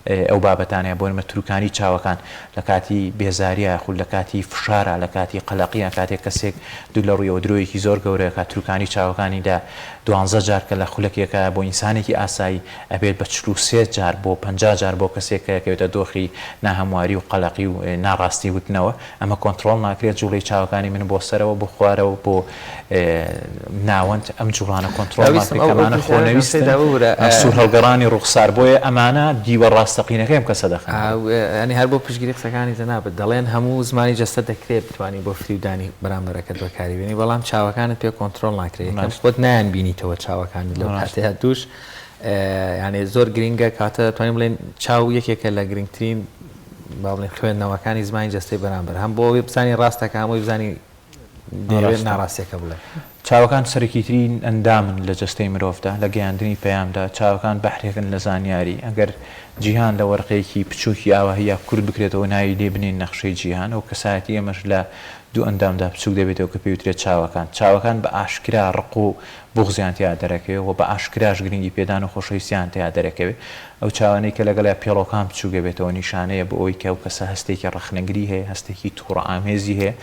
ئەو بابەتانەیە بۆ نمە تروکانی چاوەکان لە کاتی بێزاریە خول لە کاتی فشارە لە کاتی قەلەقیە کاتێک کەسێک دوو لە ڕوویەوە درۆیەکی زۆر گەورەیە کات تروکانی چاوەکانیدا 12 جار کە لە خولەکێکە بۆ ئینسانێکی ئاسایی ئەبێت بە 43 جار بۆ 50 جار بۆ کەسێکەکەوێتە دۆخی ناهەمواری و قەلەقی و ناڕاستی وتنەوە ئەمە کۆنتترۆل ناکرێت جوڵی چاوەکانی من بۆ سەرەوە بۆ خوارەوە بۆ ناوەند ئەم جوڵانە کۆنتترۆل ناکرێتمانە خۆنەویستە سوور هەڵگەڕانی ڕوخسار بۆیە ئەمانە دیوە ڕاستەقینەکەیم کەسە دەخەن ینی هەر بۆ پشگیری قسەکانی جەنابەت دەڵێن هەموو زمانی جەستە دەکرێت بتوانانی بۆ فریودانی بەرامبەرەکەت بەکاری بێنی بەڵام چاوەکانت پێ کۆنتترۆل ناکرێت خۆت نایان بینیتەوە چاوەکانی لەو کاتەیە دووش یعنی زۆر گرینگە کاتە توانین بڵێن چاو یەکێکە لە گرنگترین با بڵێن خوێندنەوەکانی زمانی جەستەی بەرامبەر هەم بۆ ئەوەی بزانی ڕاستەکە هەمووی بزانی دەوێت ناڕاستیەکە بڵێ چاوەکان سەرەکیترین ئەندامن لە جەستەی مرۆڤدا لە گەیاندنی پەیامدا چاوەکان بەحرێکن لە زانیاری ئەگەر جیهان لە وەرقەیەکی بچووکی ئاوەهەیە کورد بکرێتەوە ناوی لێ بنین نەخشەی جیهان ئەو کەسایەتی ئەمەش لە دوو ئەندامدا بچووک دەبێتەوە کە پێوترێت چاوەکان بە ئاشکرا ڕق و بغزیانتیا دەرەکەوێت و بە ئاشکراش گرنگی پێدان و خۆشەویستیانتیا دەرەکەوێت ئەو چاوانەی کە لەگەڵ پێڵۆکان بچوو بێتەوە نیشانەیە بۆ ئەوی کە ئەو کەسە هەستێکی ڕخنەگری هەیە هەستێکی تووڕە ئامێزی هەیە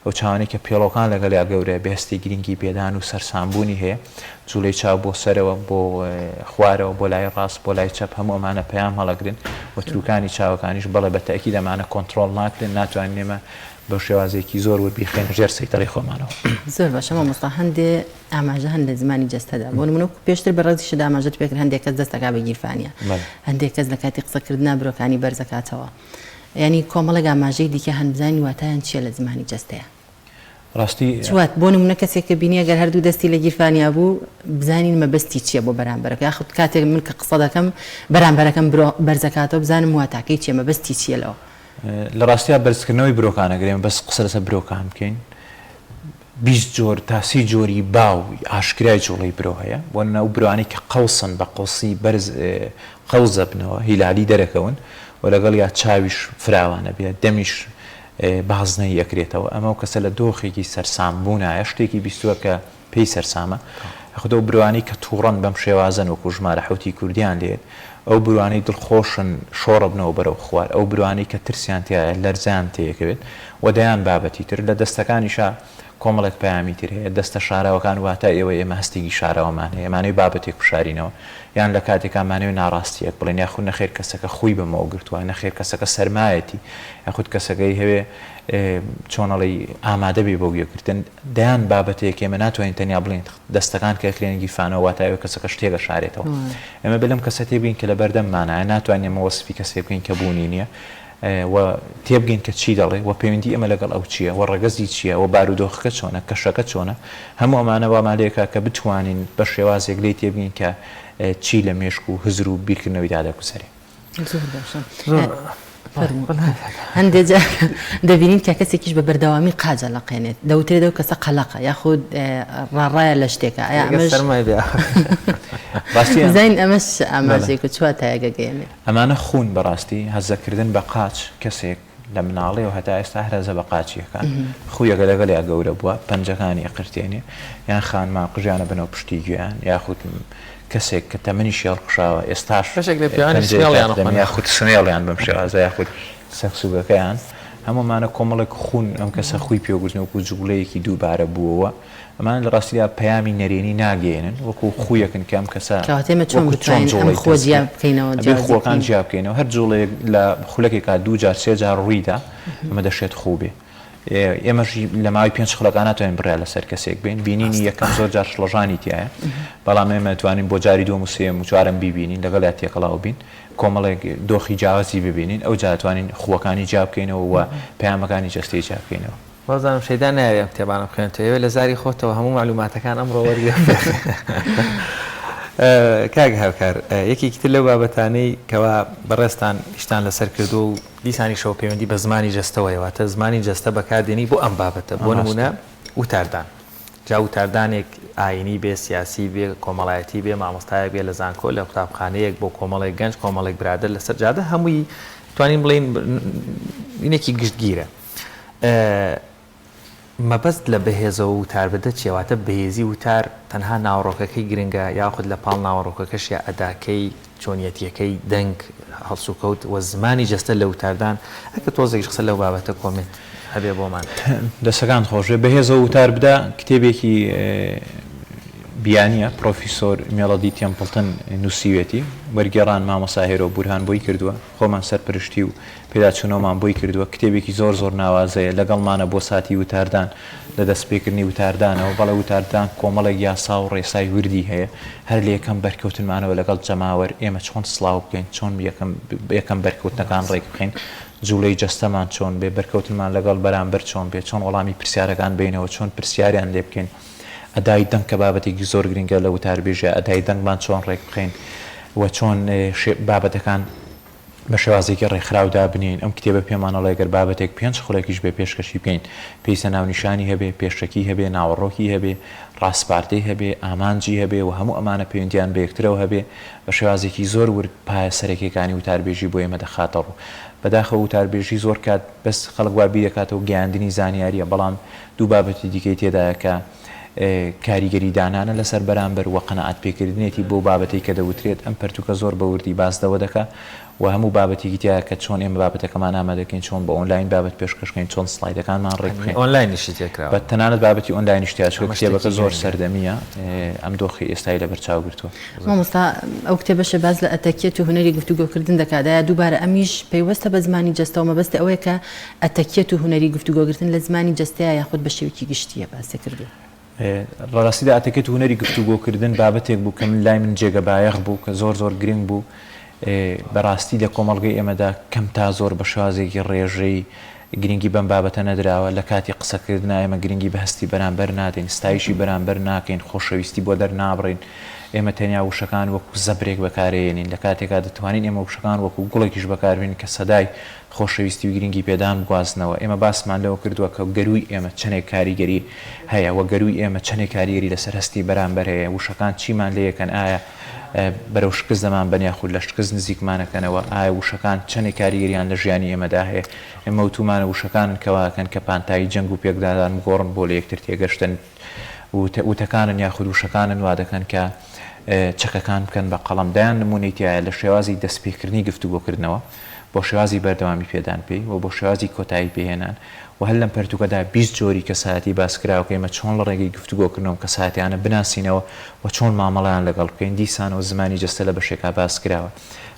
ئەو چاوانەی کە پێڵۆکان لەگەڵیا گەورەیە بە هەستی گرنگی پێدان و سەرسامبوونی هەیە جوڵەی چاو بۆ سەرەوە بۆ خوارەوە بۆ لای ڕاست بۆ لای چەپ هەموو ئەمانە پەیام هەڵەگرن و تروکانی چاوەکانیش بەڵێ بە تەئکید ئەمانە کۆنتترۆل ناکرێن ناتوانین ئێمە بە شێوازێکی زۆر وەربیخێن ژێر سەیتەڕی خۆمانەوە زۆر باشە مامۆستا هەندێ ئاماژە هەن لە زمانی جەستەدا بۆ نمونە پێشتر بە ڕێزیشدا ئاماژەت پێکرد هەندێک کەس دەستەکا بە گیرفانیە هەندێک کەس لە کاتی قسەکردنا برۆکانی بەرزەکاتەوە ینی کۆمەڵک ئاماژەی دیکە هەن بزانین واتایان چیە لە زمانی جەستەیە ڕاستی چوات بۆ نمونە کەسێک کە بینی ئەگەر هەردوو دەستی لە گیرفانیا بوو بزانین مەبەستی چییە بۆ بەرامبەرەکە یاخود کاتێک من کە قسە دەکەم بەرامبەرەکەم بەرزەکاتەوە بزانم واتاکەی چیە مەبەستی چیە لەوە لە ڕاستیا بەرزکردنەوەی برۆکانەگرێن بەس قسە لەسەر برۆکان بکەین 20 جۆر تا 30 جۆری باو ئاشکرای جوڵەی برۆ هەیە بۆ نەو برۆوانەی کە قەوسن بە قوسی بەرز قەوزە بنەوە هیلالی دەرەکەون و لەگەڵ یا چاویش فراوانە بێت دەمیش بازنەی یەکرێتەوە ئەمە و کەسە لە دۆخێکی سەرسامبوونایە شتێکی بیستووە کە پێی سەرسامە خودە و برۆوانی کە تووڕەن بەم شێوازن وەکو ژمارە حوتی کوردیان لێت ئەو بروانەی دڵخۆشن شۆڕە بنەوە بەرەو خوار ئەو بروانەی کە ترسیان تایە لەرزان تەیەکەوێت و دەیان بابەتی تر لە دەستەکانیشا کۆمەڵێک پەیامی تر هەیە دەستە شاراوەکان واتە ئێوە ئێمە هەستێکی شاراوەمان هەیە ئەمانەوەی بابەتێک کوشارینەوە یان لە کاتێکمانەوەی ناڕاستیەک بڵێن یاخود نەخێر کەسەکە خۆی بەمەوە گرتووە نەخێر کەسەکە سەرمایەتی یاخود کەسەکەی هەوێ چۆنەڵی ئامادە بێ بۆ گوێگرتن دەیان بابەتەیەک ئێمە ناتوانین تەنیا بڵین دەستەکان کە کلێنگی فانەوە واتایەوە کەسەکە شتێکە شارێتەوە ئێمە بلەم کەسە تێبین کە لە بەردەممانایە ناتوانین ئێمە وەسفی کەسێ بکەین کە بوونی نییە و تێبگەین کە چی دەڵێ و پەیوەندی ئەمە لەگەڵ ئەو چییە و ڕەگەزی چییە و بارودۆخەکە چۆنە کەشەکە چۆنە هەموو ئەمانە وامالەیەکە کە بتوانین بە شێوازێک لێی تێبگەین کە چی لە مێشک و هزر و بیرکردنەوەی دادەکوسەرێ هەندێک دەبینین کە کەسێکیش بە بەردەوامی قاجە لەقێنێت دەوترێت ئەو کەسە قەلەقە یاخود ڕاڕایە لە شتێکە زین ئەمەش ئاماژێک و چوە تایەگەگەێنێ ئەمانە خون بەڕاستی هەزەکردن بە قاچ کەسێک لە مناڵێ و هەتا ئێستا هەرەزە بە قاچیەکان خویەکە لەگەڵ یا گەورە بووە پەنجەکانی ئەقرتێنێ یان خانمان قژیانە بنەوە پشتی گویان یاخود کەسێک کە تەمەنی شێڵ قشاوە ئێستاش یاخود سنێڵیان بەم شێوازە یاخود سەکسوگەکەیان هەمومانە کۆمەڵێک خون ئەم کەسە خوی پێوەگوزنەوەکو جوڵەیەکی دووبارە بووەوە ئەمان لە ڕاستیدا پەیامی نەرێنی ناگەێنن وەکو خویەکن کەم کەسە خۆکان جیا بکەینەوە هەر جوڵێک لە خولەکێکا 2 جار 3 جار ڕوویدا ئەمە دەشێت خوو بێ ئێمەژی لە ماوەی 5 خولەکان ناتوانین بڕیا لەسەر کەسێک بین بینینی یەکەم زۆر جار شڵەژانی تایە بەڵام ئێمە توانین بۆ جاری دووەم و سێم و چوارەم بیبینین لەگەڵ یا تێکەڵاو بین کۆمەڵێک دۆخی جیاوازی ببینین ئەو جاتوانین خوەکانی جیا بکەینەوە و پەیامەکانی جەستەی جیا بکەینەوە بازانم شەیدان نایەوێت کتێبانە بخوێنێتەوە ئێوە لە زاری خۆتەوە هەموو معلوماتەکان ئەمڕۆ وەرگێ کاک هاوکار یەکێکی تر لەو بابەتانەی کەوا بەڕێستان شتان لەسەر کردو و دیسانی شەو پەیوەندی بە زمانی جەستەوەیەواتە زمانی جەستە بەکاردێنی بۆ ئەم بابەتە بۆ نمونە وتاردان جا وتاردانێک ئاینی بێ سیاسی بێ کۆمەڵایەتی بێ مامۆستایەک بێ لە زانکۆ لە قوتابخانەیەک بۆ کۆمەڵێک گەنج کۆمەڵێک برادر لەسەر جادە هەمووی توانین بڵین اینێکی گشتگیرە مەبەست لە بەهێزەوە وتار بدە چێواتە بەهێزی وتار تەنها ناوڕۆکەکەی گرنگە یاخود لە پاڵ ناوڕۆکەکەش یا ئەداکەی چۆنیەتیەکەی دەنگ هەڵسوکەوت و زمانی جەستە لە وتاردان ئەکە تۆزێک قسە لەو بابەتە کۆمنت هەبێ بۆمان دەسەکان خۆشێ بەهێزەوە وتار بدا کتێبێکی بیانیە پرۆفیسۆر مێڵەدی تێمپڵتن نووسیوێتی وەرگێڕان مامۆستا هێرۆ بورهان بۆی کردووە خۆمان سەرپرشتی و پێداچوونەوەمان بۆی کردووە کتێبێکی زۆر زۆر ناوازەیە لەگەڵمانە بۆ ساتی وتاردان لە دەستپێکردنی وتاردانەوە بەڵە وتاردان کۆمەڵێک یاسا و ڕێسای وردی هەیە هەر لە یەکەم بەرکەوتنمانەوە لەگەڵ جەماوەر ئێمە چۆن سڵاو بکەین چۆن یەکەم بەرکەوتنەکان ڕێک بخەین جوولەی جەستەمان چۆن بێ بەرکەوتنمان لەگەڵ بەرامبەر چۆن بێ چۆن وەڵامی پرسیارەکان بینەوە چۆن پرسیاریان لێ بکەین ئەدای دەنگ کە بابەتێکی زۆر گرنگە لە وتاربێژە ئەدای دەنگمان چۆن ڕێک بخەین و چۆن بابەتەکان بە شێوازێکی ڕێکخراودا بنین ئەم کتێبە پێمانەڵێ گەر بابەتێک پێنج خولێکیش بێ پێشکەشی بکەین پێویستە ناونیشانی هەبێ پێشەکی هەبێ ناوەڕۆکی هەبێ ڕاستپارتەی هەبێ ئامانجی هەبێ و هەموو ئەمانە پەیوەندیان بە یەکترەوە هەبێ بە شێوازێکی زۆر ورد پایە سەرەکیەکانی وتاربێژی بۆ ئێمە دەخاتە ڕوو بەداخەوە وتاربێژی زۆر کات بەس خەڵک وا بیر دەکاتەوە گەیاندنی زانیاریە بەڵام دوو بابەتی دیکەی تێدایە کە کاریگەری دانانە لەسەر بەرامبەر وە قەنەعات پێکردنێتی بۆ بابەتەی کە دەوترێت ئەم پەرتوکە زۆر بە وردی باسدەوە دەکا و هەموو بابەتێکی تایە کە چۆن ئێمە بابەتەکەمان ئامادەکەین چۆن بە ئۆنلاین بابەت پێشکەشکەین چۆن سلایدەکانمان ڕێک بکەین ئۆنلاینیشی تێکراوە بە تەنانەت بابەتی ئۆنلاینیش تیا چکە کتێبەکە زۆر سەردەمیە ئەم دۆخی ئێستای لەبەر چاوگرتووە مامۆستا ئەو کتێبەشە باز لە ئەتەکیەت و هونەری گفتوگۆکردن دەکاتدایە دووبارە ئەمیش پەیوەستە بە زمانی جەستەوە مەبەستە ئەوەیە کە ئەتەکیەت و هونەری گفتوگۆکردن لە زمانی جەستەیە یاخود بە شێوەیەکی گشتیە باسی کردو ڕاستیدا ئەتەکەت هونەری گفتوگۆکردن بابەتێک بوو کە من لای من جێگە بایەخ بوو کە زۆر زۆر گرنگ بوو بەڕاستی لە کۆمەڵگەی ئێمەدا کەم تا زۆر بە شوازێکی ڕێژەی گرنگی بەم بابەتە نەدراوە لە کاتی قسەکردن ئێمە گرنگی بەهستی بەرامبەر نادەین ستایشی بەرامبەر ناکەین خۆشەویستی بۆ دەرنابڕین ئێمە تەنیا وشەکان وەکو زەبرێک بەکارێنین لە کاتێکا دەتوانین ئێمە وشەکان وەکو گوڵێکیش بەکاربین کە سەدای خۆشەویستی و گرنگی پێدان بگوازنەوە ئێمە باسمان لەوە کردووە کە گەروی ئێمە چەندێک کاریگەری هەیە وە گەروی ئێمە چەندێک کاریگەری لەسەر هەستی بەرامبەر هەیە وشەکان چیمان لێ یەکەن ئایا بەرەو شکست دەمان بەنیا خود لە شکست نزیکمانەکەنەوە ئایا وشەکان چەندێک کاریگەریان لە ژیانی ئێمەدا هەیە ئێمە وتومانە وشەکانن کەواکەن کە پانتایی جەنگ و پێکدادان گۆڕن بۆ لە یەکتر تێگەشتن وتەکانن یاخود وشەکانن وا دەکەن کە چەکەکان بکەن بە قەڵەمدایان نمونەیتیایە لە شێوازی دەستپێکردنی گفتوگۆکردنەوە بۆ شێوازی بەردەوامی پێدان پێی و بۆ شێوازی کۆتایی پێهێنان و هەر لەم پەرتوکەدا 20 جۆری کەسایەتی باسکراوە کە ئێمە چۆن لە ڕێگەی گفتوگۆکردنەوە کەسایەتیانە بناسینەوە و چۆن مامەڵیان لەگەڵ بکەین دیسانەوە زمانی جەستە لە بەشێکا باسکراوە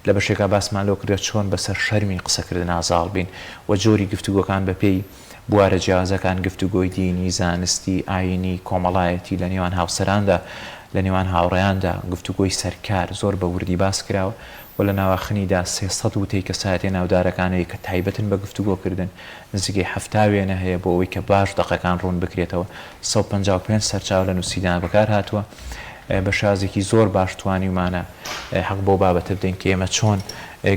لە بەشێکا باسمان لەوە کردێت چۆن بەسەر شەرمی قسەکردن ئازاڵ بین و جۆری گفتوگۆکان بەپێی بوارە جیازەکان گفتوگۆی دینی زانستی ئاینی کۆمەڵایەتی لە نێوان هاوسەراندا لە نێوان هاوڕێیاندا گفتوگۆی سەرکار زۆر بە وردی باس کراوە و لە ناوەخنیدا 300 وتەی کەسایەتی ناودارەکانەیە کە تایبەتن بە گفتوگۆکردن نزیکەی 70 وێنە هەیە بۆ ئەوەی کە باش دەقەکان ڕوون بکرێتەوە 155 سەرچاو لە نووسیدان بەکار هاتووە بە شازێکی زۆر باش توانیمانە حەق بۆ بابەتە بدەین کە ئێمە چۆن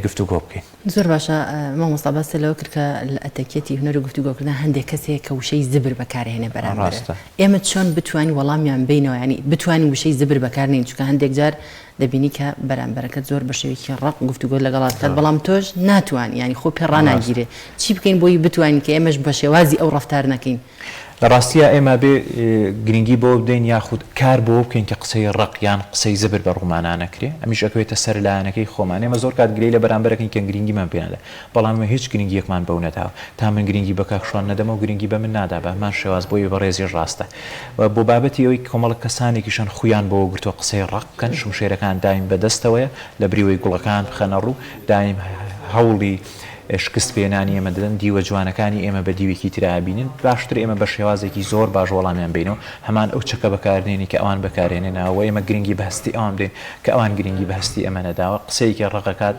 گفتوگۆ بکەین زۆر باشە مامۆستا باس لەوە کرد کە لە ئەتەکیەتی هونەر و گفتوگۆکردن هەندێک کەسێک کە وشەی زبر بەکارهێنێ بەرامبەر ئێمە چۆن بتوانین وەڵامیان بینەوە ینی بتوانین وشەی زبر بەکارنین چونکە هەندێک جار دەبینی کە بەرامبەرەکەت زۆر بە شێوەیەکی ڕق گفتوگۆ لەگەڵات کات بەڵام تۆش ناتوانانی ینی خۆ پێ ڕناگیرێ چی بکەین بۆی بتوانین کە ئێمەش بە شێوازی ئەو ڕەفتار نەکەین لە ڕاستیە ئێمە بێ گرنگی بۆ بدەین یاخود کار بۆ بکەین کە قسەی ڕقیان قسەی زبر بە ڕوومانانەکرێ ئەمیش ئەکوێتە سەر لایەنەکەی خۆمان ئێمە زۆر کات گرەی لە بەرامبەرەکەین کە گرنگیمان پێنەدا بەڵام هیچ گرنگیەکمان بەو نەداوە تا من گرنگی بە کاکشوان نەدەمە و گرنگی بە من نادا بەمان شێواز بۆی بەڕێزی ڕاستە بۆ بابەتی ئەوەی کۆمەڵک کەسانێکیشان خویان بۆ گرتووە قسەی ڕق بکەن شمشێرەکان دایم بەدەستەوەیە لە بریوەی گوڵەکان بخەنە ڕوو دایم هەوڵی شکست پێێنانی ئێمە دەدەن دیوە جوانەکانی ئێمە بە دیوێکی ترابینن باشتر ئێمە بە شێوازێکی زۆر باش وەڵامیان بینەوە هەمان ئەو چەکە بەکارێنی کە ئەوان بەکارێنێنەوە ئێمە گرنگی بەهستی ئەوان بدەین کە ئەوان گرنگی بەهستی ئەمە نەداوە قسەیەکی ڕقەکات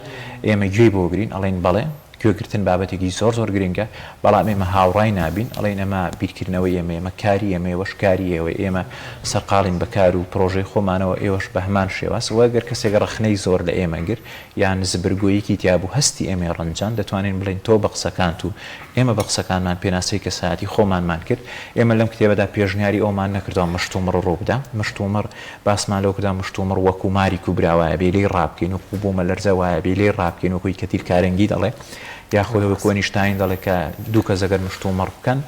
ئێمە گوێی بۆ گرین ئەڵێن بەڵێ گوێگرتن بابەتێکی زۆر زۆر گرنگە بەڵام ئێمە هاوڕای نابین ئەڵێن ئەمە بیرکردنەوەی ئێمە کاری ئێمە وەشکاری ئێوە ئێمە سەرقاڵین بەکار و پرۆژەی خۆمانەوە ئێوەش بە هەمان شێواز وەگەر کەسێک ڕخنەی زۆر لە ئێمە گر یان زبرگۆیەکی تیابوو هەستی ئێمە ڕەنجان دەتوانین بڵین تۆ بە قسەکانت و ئێمە بە قسەکانمان پێناسەی کەسایەتی خۆمانمان کرد ئێمە لەم کتێبەدا پێشنیاری ئەومان نەکردەوە مشتومڕ ڕوو بدە مشتومڕ باسمان لەو کردا مشتومڕ وەکو ماری کوبراوایە بێ لێی ڕابکەین و بوومە لەرزە وایە بێ لێی ڕابکەین وەکوی کە تیرکارەنگی دەڵێ یاخۆی وەکو ئەینشتاین دەڵێ کە دوو کەس ئەگەر مشتومڕ بکەن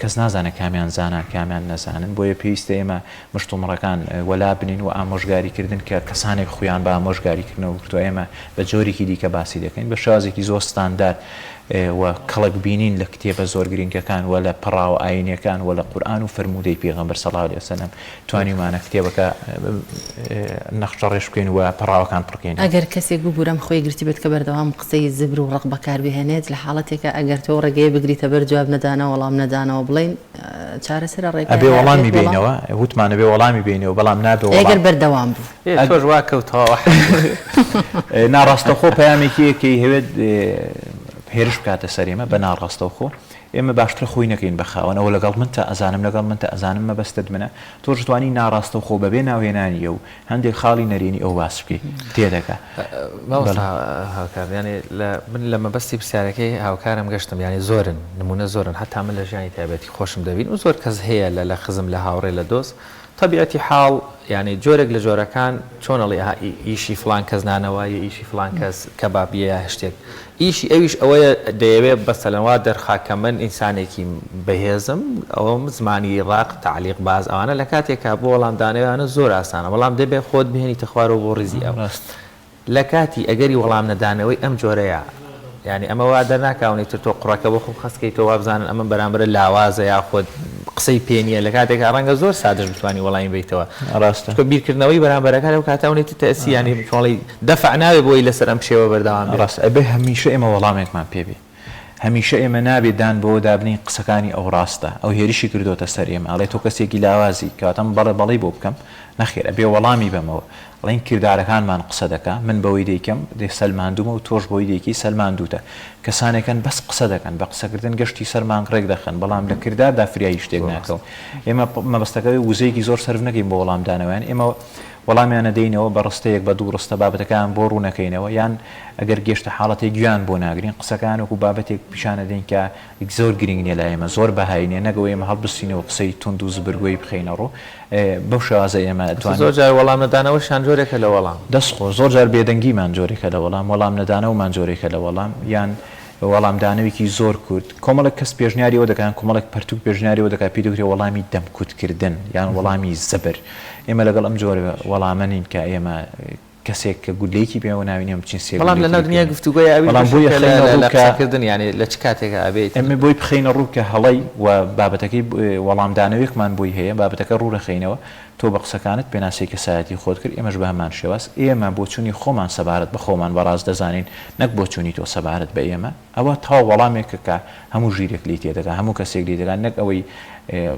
کەس نازانە کامیان زانان کامیان نەزانن بۆیە پێویستە ئێمە مشتومڕەکان وەلا بنین و ئامۆژگاریکردن کە کەسانێک خۆیان بە ئامۆژگاریکردنەوە کردووە ئێمە بە جۆرێکی دیکە باسی دەکەین بە شازێکی زۆر ستاندار و کەڵک بینین لە کتێبە زۆر گرنگەکان و لە پڕاو ئاینەکان و لە قورئان و فەرموودەی پێغەمبەر صلی الله علیه وسلم توانیمانە کتێبەکە نەخشە ڕێژ بکەین و پڕاوەکان پڕکەین ئەگەر کەسێک ببوورم خۆی گرتی بێت کە بەردەوام قسەی زبر و ڕق بەکار بهێنێت لە حاڵەتێکە ئەگەر تۆ ڕێگەیە بگریتە بەر جواب نەدانا وەڵام نەدانەوە بڵین چارەسەرە ڕێگە ئەبێ وەڵامی بینەوە وتمانە بێ وەڵامی بینەوە بەڵام نابێ ئەگەر بەردەوام بوو تۆش وا کەوتەوە ناڕاستەخۆ پەیامێکی یەکەی هەوێت هێرش بکاتە سەر ئێمە بە ناڕاستەوخۆ ئێمە باشتر خۆی نەکەین بەخاوەنەوە لەگەڵ من تا ئەزانم لەگەڵ من تا ئەزانم مەبەستت منە تۆش توانی ناڕاستەوخۆ بەبێ ناوێنانیە و هەندێک خاڵی نەرێنی ئەو باس بکەی تێدەکە هاوکار ینی من لە مەبەستی پرسیارەکەی هاوکارم گەشتم ینی زۆرن نمونە زۆرن هەتا من لە ژیانی تایبەتی خۆشم دەبین و زۆر کەس هەیە لە خزم لە هاوڕێ لە دۆست طبیعەتی حاڵ ینی جۆرێک لە جۆرەکان چۆنەڵی ئیشی فلان کەس نانەوەیە ئیشی فلان کەس کەبابیە هەشتێک ئیشی ئەویش ئەوەیە دەیەوێت بەسەلەنوا دەرخاکە من ئینسانێکی بەهێزم ئەوەم زمانی ڕاق تعلیق باز ئەوانە لە کاتێکا بۆ وەڵامدانەوەیانە زۆر ئاسانە بەڵام دەبێت خۆت بهێنیتە خوارەوە بۆ ڕیزی ئەو لە کاتی ئەگەری وەڵام نەدانەوەی ئەم جۆرەیە ینی ئەمە وا دەرناکاونیتر تۆ قڕەکە بۆ خۆ خەسکەیتەوە وابزانن ئەمە بەرامبرە لاوازە یا خۆت قسەی پێنیە لە کاتێکا ڕەنگە زۆر سادەش بتوانانی وەڵامی بیتەوە ڕاستە بیرکردنەوەی بەرامبەرەکە لەو کاتاونێتی تەسی ینی چۆڵی دەفع ناوێ بۆی لەسەر ئەم شێوە بەردەوام ڕاست ئەبێ هەمیشە ئێمە وەڵامێکمان پێبێ هەمیشە ئێمە نابێت دان بۆ دابنین قسەکانی ئەو ڕاستە ئەو هێرشی کردوتە سەر ئێمە ئەڵێ تۆ کەسێکی لاوازی کەواتەم بەڵێ بۆ بکەم نەخێر ئەبێ وەڵامی بەمەوە بڵین کردارەکانمان قسە دەکە من بەوەی دەیکەم دێ سەلماندومە و تۆش بۆی دەیکی سەلماندوتە کەسانێکن بەس قسە دەکەن بە قسەکردن گەشتی سەرمان ڕێک دەخەن بەڵام لە کرداردا فریایی شتێک ناکەون ئێمە مەبەستەکەی وزەیەکی زۆر سەرف نەکەین بۆ وەڵامدانەوەیان ئێمە وەڵامیانە دەینەوە بە ڕستەیەک بە دوو ڕستە بابەتەکان بۆ ڕوونەکەینەوە یان ئەگەر گەشتە حاڵەتی گویان بۆ ناگرین قسەکان وەکو بابەتێک پیشانە دەین کە زۆر گرنگ نیە لە ئێمە زۆر بەهاینێ نەگەوە ئێمە هەڵبستینەوە قسەی تند و زبرگۆی بخەینە ڕوو بەو شێوازە ئێمە زۆر جار وەڵام نەدانەوەشان جۆرێکە لە وەڵام دەستخۆ زۆر جار بێدەنگیمان جۆرێکە لە وەڵام نەدانەوەمان جۆرێکە لە وەڵام یان وەڵامدانەوەیکی زۆر کورد کۆمەڵک کەس پێشنیاریەوە دەکەن کۆمەڵک پەرتوک پێشنیاریەوە دەکات پێ دەکرێت وەڵامی دەمکوتکردن یان وەڵامی زەبر ئێمە لەگەڵ ئەم جۆرە وەڵامەنین کە ئێمە کەسێک کە گولەیەکی پێوە ناوینێم چین سێ بەڵام لە ناودنیا گفتوگۆی ئەویکردن ینی لە چ کاتێکە ئەبێت ئەمە بۆی بخینە ڕوو کە هەڵی و بابەتەکەی وەڵامدانەوەیەکمان بۆی هەیە بابەتەکە ڕوورەخینەوە تۆ بە قسەکانت پێناسی کەسایەتی خۆت کرد ئێمەش بە هەمان شێواز ئێمە بۆ چوونی خۆمان سەبارەت بە خۆمان بەڕاست دەزانین نەک بۆ چوونی تۆ سەبارەت بە ئێمە ئەوە تا وەڵامێکە کە هەموو ژیرێک لی تێدەکە هەموو کەسێک لی دەکات نەک ئەوەی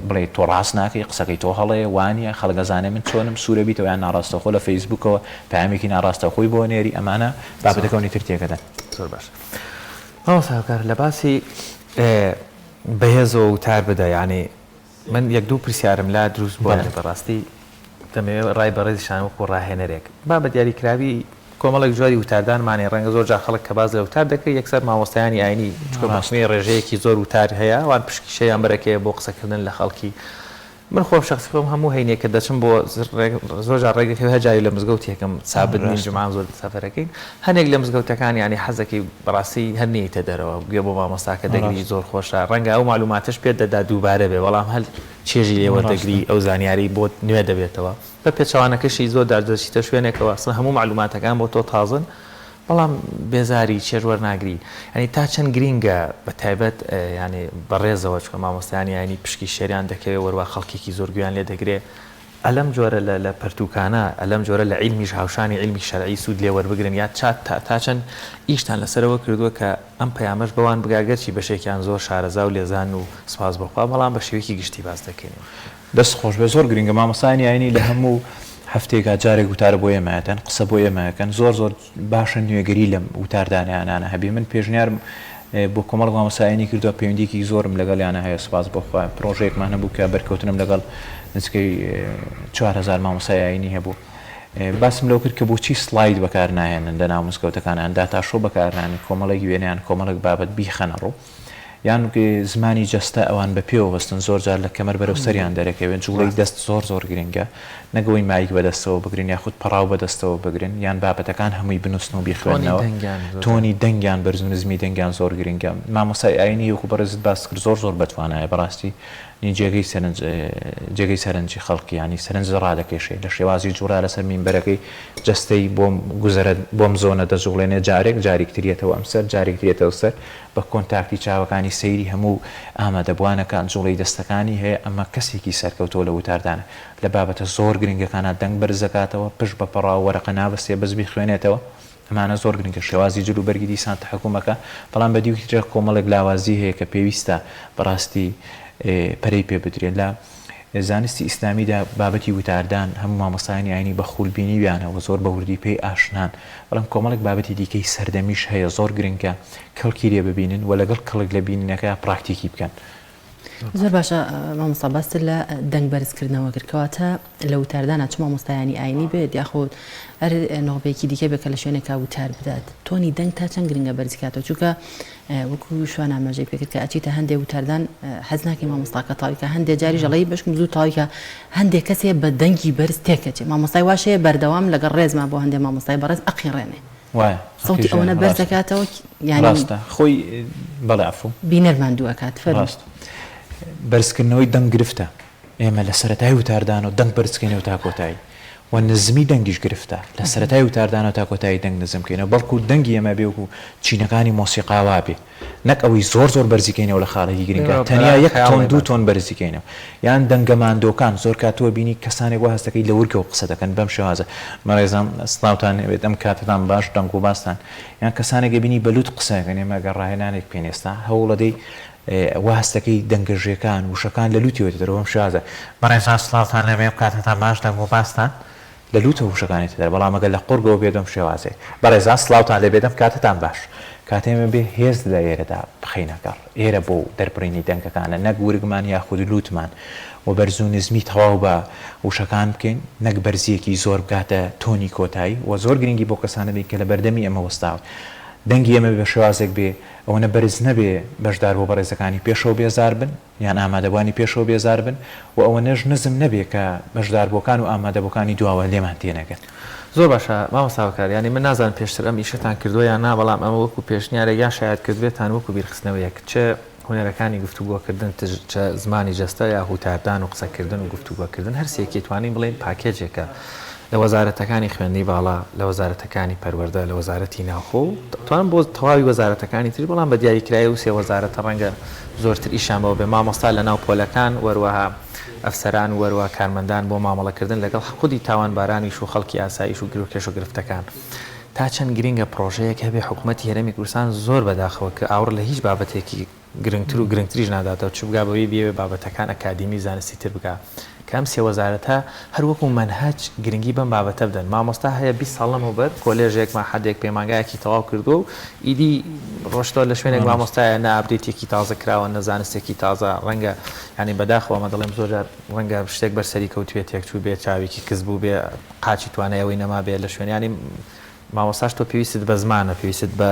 بڵێ تۆ ڕاست ناکەی قسەکەی تۆ هەڵەیە وانە خەڵگەزانێ من چۆنم سوورە بیتەوە یان ناڕاستەخۆ لە فەیسبوکەوە پامێکی ناڕاستەخۆی بۆ نێری ئەمانە بابەتەکەونی تر تێکەدەن زۆر باش هاوکار لە باسی بەهێزەوە وتار بدە ینی من یەک دوو پرسیارم لا دروست بووە بەڕاستی دەمەوێت ڕای بەڕێزیشان وەکو ڕاهێنەرێک با بە دیاریکراوی کۆمەڵێک جواری وتاردانمانێ ڕەنگە زۆر جار خەڵک کە باز لە وتار دەکەی یەکسەر مامۆستایانی ئاینی چکۆمەخمێ ڕێژەیەکی زۆر وتار هەیە وان پشکیشەیان بەرەکەیە بۆ قسەکردن لە خەڵکی من خۆم شخصی خۆم هەموو هەینێک کە دەچم بۆ زۆر جار ڕێگەکە هەجاری لە مزگەوت یەکەم سابت نین جومان زۆر سەفەرەکەین هەنێک لە مزگەوتەکان ینی حەزەکەی بەڕاستی هەرنیتە دەرەوە گوێ بۆ مامۆستاکە دەگری زۆر خۆشە ڕەنگە ئەو معلوماتش پێت دەدا دووبارە بێ بەڵام هەل چێژی لێوە دەگری ئەو زانیاری بۆ نوێ دەبێتەوە بە پێچەوانەکەشی زۆر دەردەچیتە شوێنێکەوە ئەسڵ هەموو معلوماتەکان بۆ تۆ تازن بەڵام بێزاری چێژوەرناگری ینی تا چەند گرینگە بە تایبەت ینی بەڕێزەوە چکە مامۆستایانی ینی پشکی شێریان دەکەوێت وەروە خەڵکێکی زۆر گویان لێ دەگرێت ئەلەم جۆرە لە پەرتوکانە ئەلەم جۆرە لە عیلمیش هاوشانی عیلمی شەرعی سوود لێ وەربگرن یا تا چەند ئیشتان لەسەرەوە کردووە کە ئەم پەیامەش بەوان بگاگەرچی بەشێکیان زۆر شارەزا و لێزان و سپاس بەخوا بەڵام بە شێوەیەکی گشتی باز دەکەین دەست خۆش بە زۆر گرنگە مامۆستایانی ئاینی لە هەموو هەفتێکا جارێک وتارە بۆ ئێمەتەن قسە بۆ ئێمەکەن زۆر باشە نوێگەری لەم وتاردانیانانە هەبێ من پێشنیارم بۆ کۆمەڵ مامۆسایانی کردووە پەیوەندیکی زۆرم لەگەڵیانە هەیە سپاس بۆخوا پرۆژەیەکمان هەبوو کە بەرکەوتنم لەگەڵ نزیکەی 4000 مامۆسایانی هەبوو باسم لەو کرد کە بۆچی سلاید بەکار نایێنن لە ناو مزگەوتەکانیان داتاشۆ بەکارنانی کۆمەڵێک وێنیان کۆمەڵێک بابەت بیخەنە ڕوو یان زمانی جەستە ئەوان بە پێوە وەستن زۆر جار لە کەمەر بەرەو سەریان دەرەکەوێت جوڵەی دەست زۆر گرنگە نەگەوەی مایک بەدەستەوە بگرن یاخود پەڕاو بەدەستەوە بگرن یان بابەتەکان هەمووی بنووسن و بیخوێنەوە تۆنی دەنگیان بەرزنزمی دەنگیان زۆر گرنگە مامۆسای ئاینی وەکو بەڕێزت باس کرد زۆر بەتوانایە بەڕاستی جێگەی سەرنجی خەڵکی ینی سەرنج ڕادەکێشێ لە شێوازی جوورا لەسەر مینبەرەکەی جەستەی بۆم زۆنە دەجوڵێنێ جارێکتریێتەوە ئەمسەر جارێکترێتەوە سەر بە کۆنتاکتی چاوەکانی سەیری هەموو ئامادەبوانەکان جوڵەی دەستەکانی هەیە ئەمە کەسێکی سەرکەوتۆ لە وتاردانە لە بابەتە زۆر گرنگەکانە دەنگ بەرزەکاتەوە پشت بە پەڕاو وەرەقە نابەستێ بەزبی خوێنێتەوە ئەمانە زۆر گرنگە شێوازی جلو بەرگی دیسان تحکومەکە بەڵام بەدیوترێک کۆمەڵێک لاوازی هەیە کە پێویستە بەڕاستی پەرەی پێ بدرێت لە زانستی ئیسلامیدا بابەتی وتاردان هەموو مامۆسایانی ئاینی بە خولبینی بیانەوە زۆر بە وردی پێی ئاشنان بەڵام کۆمەڵێک بابەتی دیکەی سەردەمیش هەیە زۆر گرنگە کەڵکی لێ ببینن و لەگەڵ کەڵک لە بینینەکە پراکتیکی بکەن زۆر باشە مامۆستا باست لە دەنگ بەرزکردنەوە کردکەواتە لە وتاردانە چ مامۆستایانی ئاینی بێت یاخود هەر نۆبێکی دیکە بێکە لە شوێنێکا وتار بدات تۆنی دەنگ تا چەند گرنگە بەرزکاتەوە چونکە وەکو شوان ئاماژەی پێکرد کە ئەچیتە هەندێک وتاردان حەز ناکەی مامۆستاکە تاویکە هەندێک جاری ژەڵەی بەشکم زوو تاویکە هەندێک کەسێ بە دەنگی بەرز تێکەچێت مامۆستای واشەیە بەردەوام لەگەڵ ڕێزمان بۆ هەندێک مامۆستای بەڕێز ئەقیڕێنێ سەوتی ئەوەنە بەرز دەکاتەوە ڕاستە خۆی بەڵێ عەفو بینەرمان دووەکات فەرموو بەرزکردنەوەی دەنگ گرفتە ئێمە لە سەرەتای وتاردانەوە دەنگ بەرزکەینەوە تا کۆتایی و نزمی دەنگیش گرفتە لە سەرەتای وتاردانەوە تا کۆتایی دەنگ نزمکەینەوە بەڵکو دەنگی ئێمە بێ وەکو چینەکانی مۆسیقاوا بێ نەک ئەوەی زۆر بەرزیکەینەوە لە خاڵێکی گرنگە تەنیا 1 تۆن 2 تۆن بەرزیکەینەوە یان دەنگەماندۆکان زۆر کاتووە بینی کەسانێک وا هەستەکەی لە ورکەوە قسە دەکەن بەم شێوازە مەڕێزان سڵاوتان ئەوێت ئەم کاتتان باش دەنگ و باستان یان کەسانێک بینی بەلوت قسەکەن ئێمە گەڕاهێنانێک پێنێستا هەوڵەدەی وهستەکەی دەنگەژیەکان وشەکان لە لوتیەوە دەرەوەم شازە بەڕێزان سڵاوتان لەوێ کاتتان باش دەنگ و باستان لە لوتە وشەکانی دەر بەڵام ئەگەر لە قورگەوە بێدەم شێوازێ بەڕێزان سڵاوتان لێ بێدەم کاتتان باش کاتێمە بێ هێز لە ئێرەدا بخینەکەڕ ئێرە بۆ دەربڕینی دەنگەکانە نەک ورگمان یاخود لوتمان و بەرز و نزمی تەواو بە وشەکان بکەین نەک بەرزیەکی زۆر بگاتە تۆنی کۆتایی و زۆر گرنگی بۆ کەسانە بێت کە لە بەردەمی ئەمە وەستاوە دەنگی ئێمە بە شێوازێک بێ ئەوەنە بەرز نەبێ بەشدار بۆ بەڕێزەکانی پێشەوە بێزار بن یان ئامادەبوانی پێشەوە بێزار بن و ئەوەنەش نزم نەبێ کە بەشداربووەکان و ئامادەبووەکانی دواوە لێمان تێنەگەن زۆر باشە مامۆستاکار ینی من نازانم پێشتر ئەم ئیشتان کردووە یان نا بەڵام ئەمە وەکو پێشنیارێک یا شاید کردوێتان وەکو بیرخستنەوەیەک چه هونەرەکانی گفتوگۆکردن چه زمانی جەستە یا هوتاردان و قسەکردن و گفتوگۆکردن هەرسێکی توانین بڵێن پاکێجێکە لە وەزارەتەکانی خوێندنی باڵا لە وەزارەتەکانی پەروەردە لە وەزارەتی ناوخۆ توان بۆ تەواوی وەزارەتەکانی تر بەڵام بە دیاریکرای و سێ وەزارەتە ڕەنگە زۆرتر ئیشان بەوە بێ مامۆستا لە ناو پۆلەکان وەروەها ئەفسەران وەروە کارمەندان بۆ مامەڵەکردن لەگەڵ خودی تاوانبارانیش و خەڵکی ئاسایش و گرۆکێش و گرفتەکان تا چەند گرنگە پرۆژەیەک هەبێ حکوومەتی هەرێمی کوردستان زۆر بەداخەوە کە ئاور لە هیچ بابەتێکی گرنگتر و گرنگتریش ناداتەوە چ بگا بەوەی بێ بابەتەکان ئەکادیمی زانستی تر بگا کەم سێ وەزارەتە هەروەکو مەنهەج گرنگی بەم بابەتە بدەن مامۆستا هەیە 20 ساڵ لەمەوبەر کۆلێژێک مەحەدێک پەیمانگایەکی تەواو کردو و ئیدی ڕۆشتۆ لە شوێنێک مامۆستایە نابدێتێکی تازە کراوە نەزانستێکی تازە ڕەنگە ینی بەداخەوە ئەمە دەڵێم زۆر ڕەنگە شتێک بەرسەری کەوتوێت تێکچوو بێت چاوێکی کەس بوو بێ قاچی توانایەوەی نەما بێت لە شوێنیانی مامۆستاش تۆ پێویست بە زمانە پێویست بە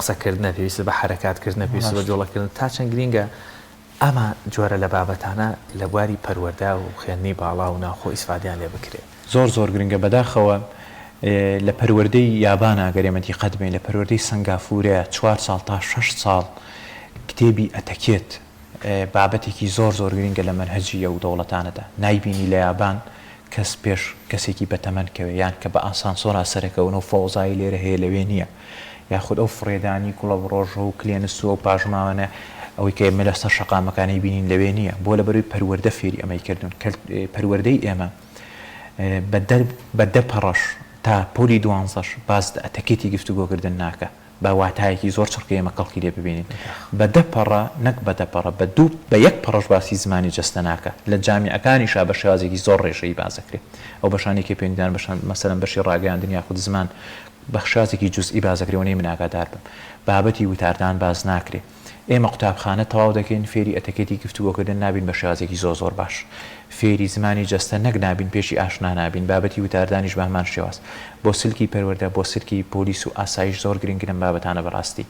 قسەکردنە پێویست بە حرەکاتکردنە پێویست بە جۆڵەکردن تا چەند گرنگە ئەمە جۆرە لە بابەتانە لە بواری پەروەردا و خوێندنی باڵا و ناوخۆ ئیسفادیان لێ بکرێت زۆر گرنگە بەداخەوە لە پەروەردەی یابانە گەرێمەتی قەدمێ لە پەروەردەی سنگافورەیە 4 ساڵ تا 6 ساڵ کتێبی ئەتەکێت بابەتێکی زۆر گرنگە لە مەنهەجی ئەو دەوڵەتانەدا نایبینی لە یابان کەس پێش کەسێکی بەتەمەنکەوێ یان کە بە ئاسانسۆرا سەرەکەون و فۆزایی لێرە هەیە لەوێ نییە یاخود ئەو فڕێدانی کوڵە ڕۆژە و کلێنسو و پاژماوانە ئەوەی کە ئێمە لەسەر شەقامەکانی بینین لەوێ نییە بۆ لە بەروی پەروەردە فێری ئەمەی کردن پەروەردەی ئێمە بە دەپەڕەش تا پۆلی 12 باز ئەتەکێتی گفتوگۆکردن ناکە بە واتایەکی زۆر چڕکی ئێمە کەڵکی لێ ببینین بە دەپەڕە نەک بە دەپەڕە بە دوو بە یەک پەڕۆژ باسی زمانی جەستە ناکە لە جامیعەکانیشا بە شێوازێکی زۆر ڕێژەی بازەکرێت ئەو بەشانێکی پێیدان بەشان مەسەلەن بەشی ڕاگەیاندن یاخود زمان بە شێوازێکی جوزئی بازەکرێەوەی من ئاگادار بم بابەتی وتاردان باز ناکرێت ئێمە قوتابخانە تەواو دەکەین فێری ئەتەکێتی گفتوگۆکردن نابین بە شێوازێکی زۆر باش فێری زمانی جەستە نەک نابین پێشی ئاشنا نابین بابەتی وتاردانیش بە هەمان شێواز بۆ سلکی پەروەردە بۆ سلکی پۆلیس و ئاسایش زۆر گرنگن بابەتانە بەڕاستی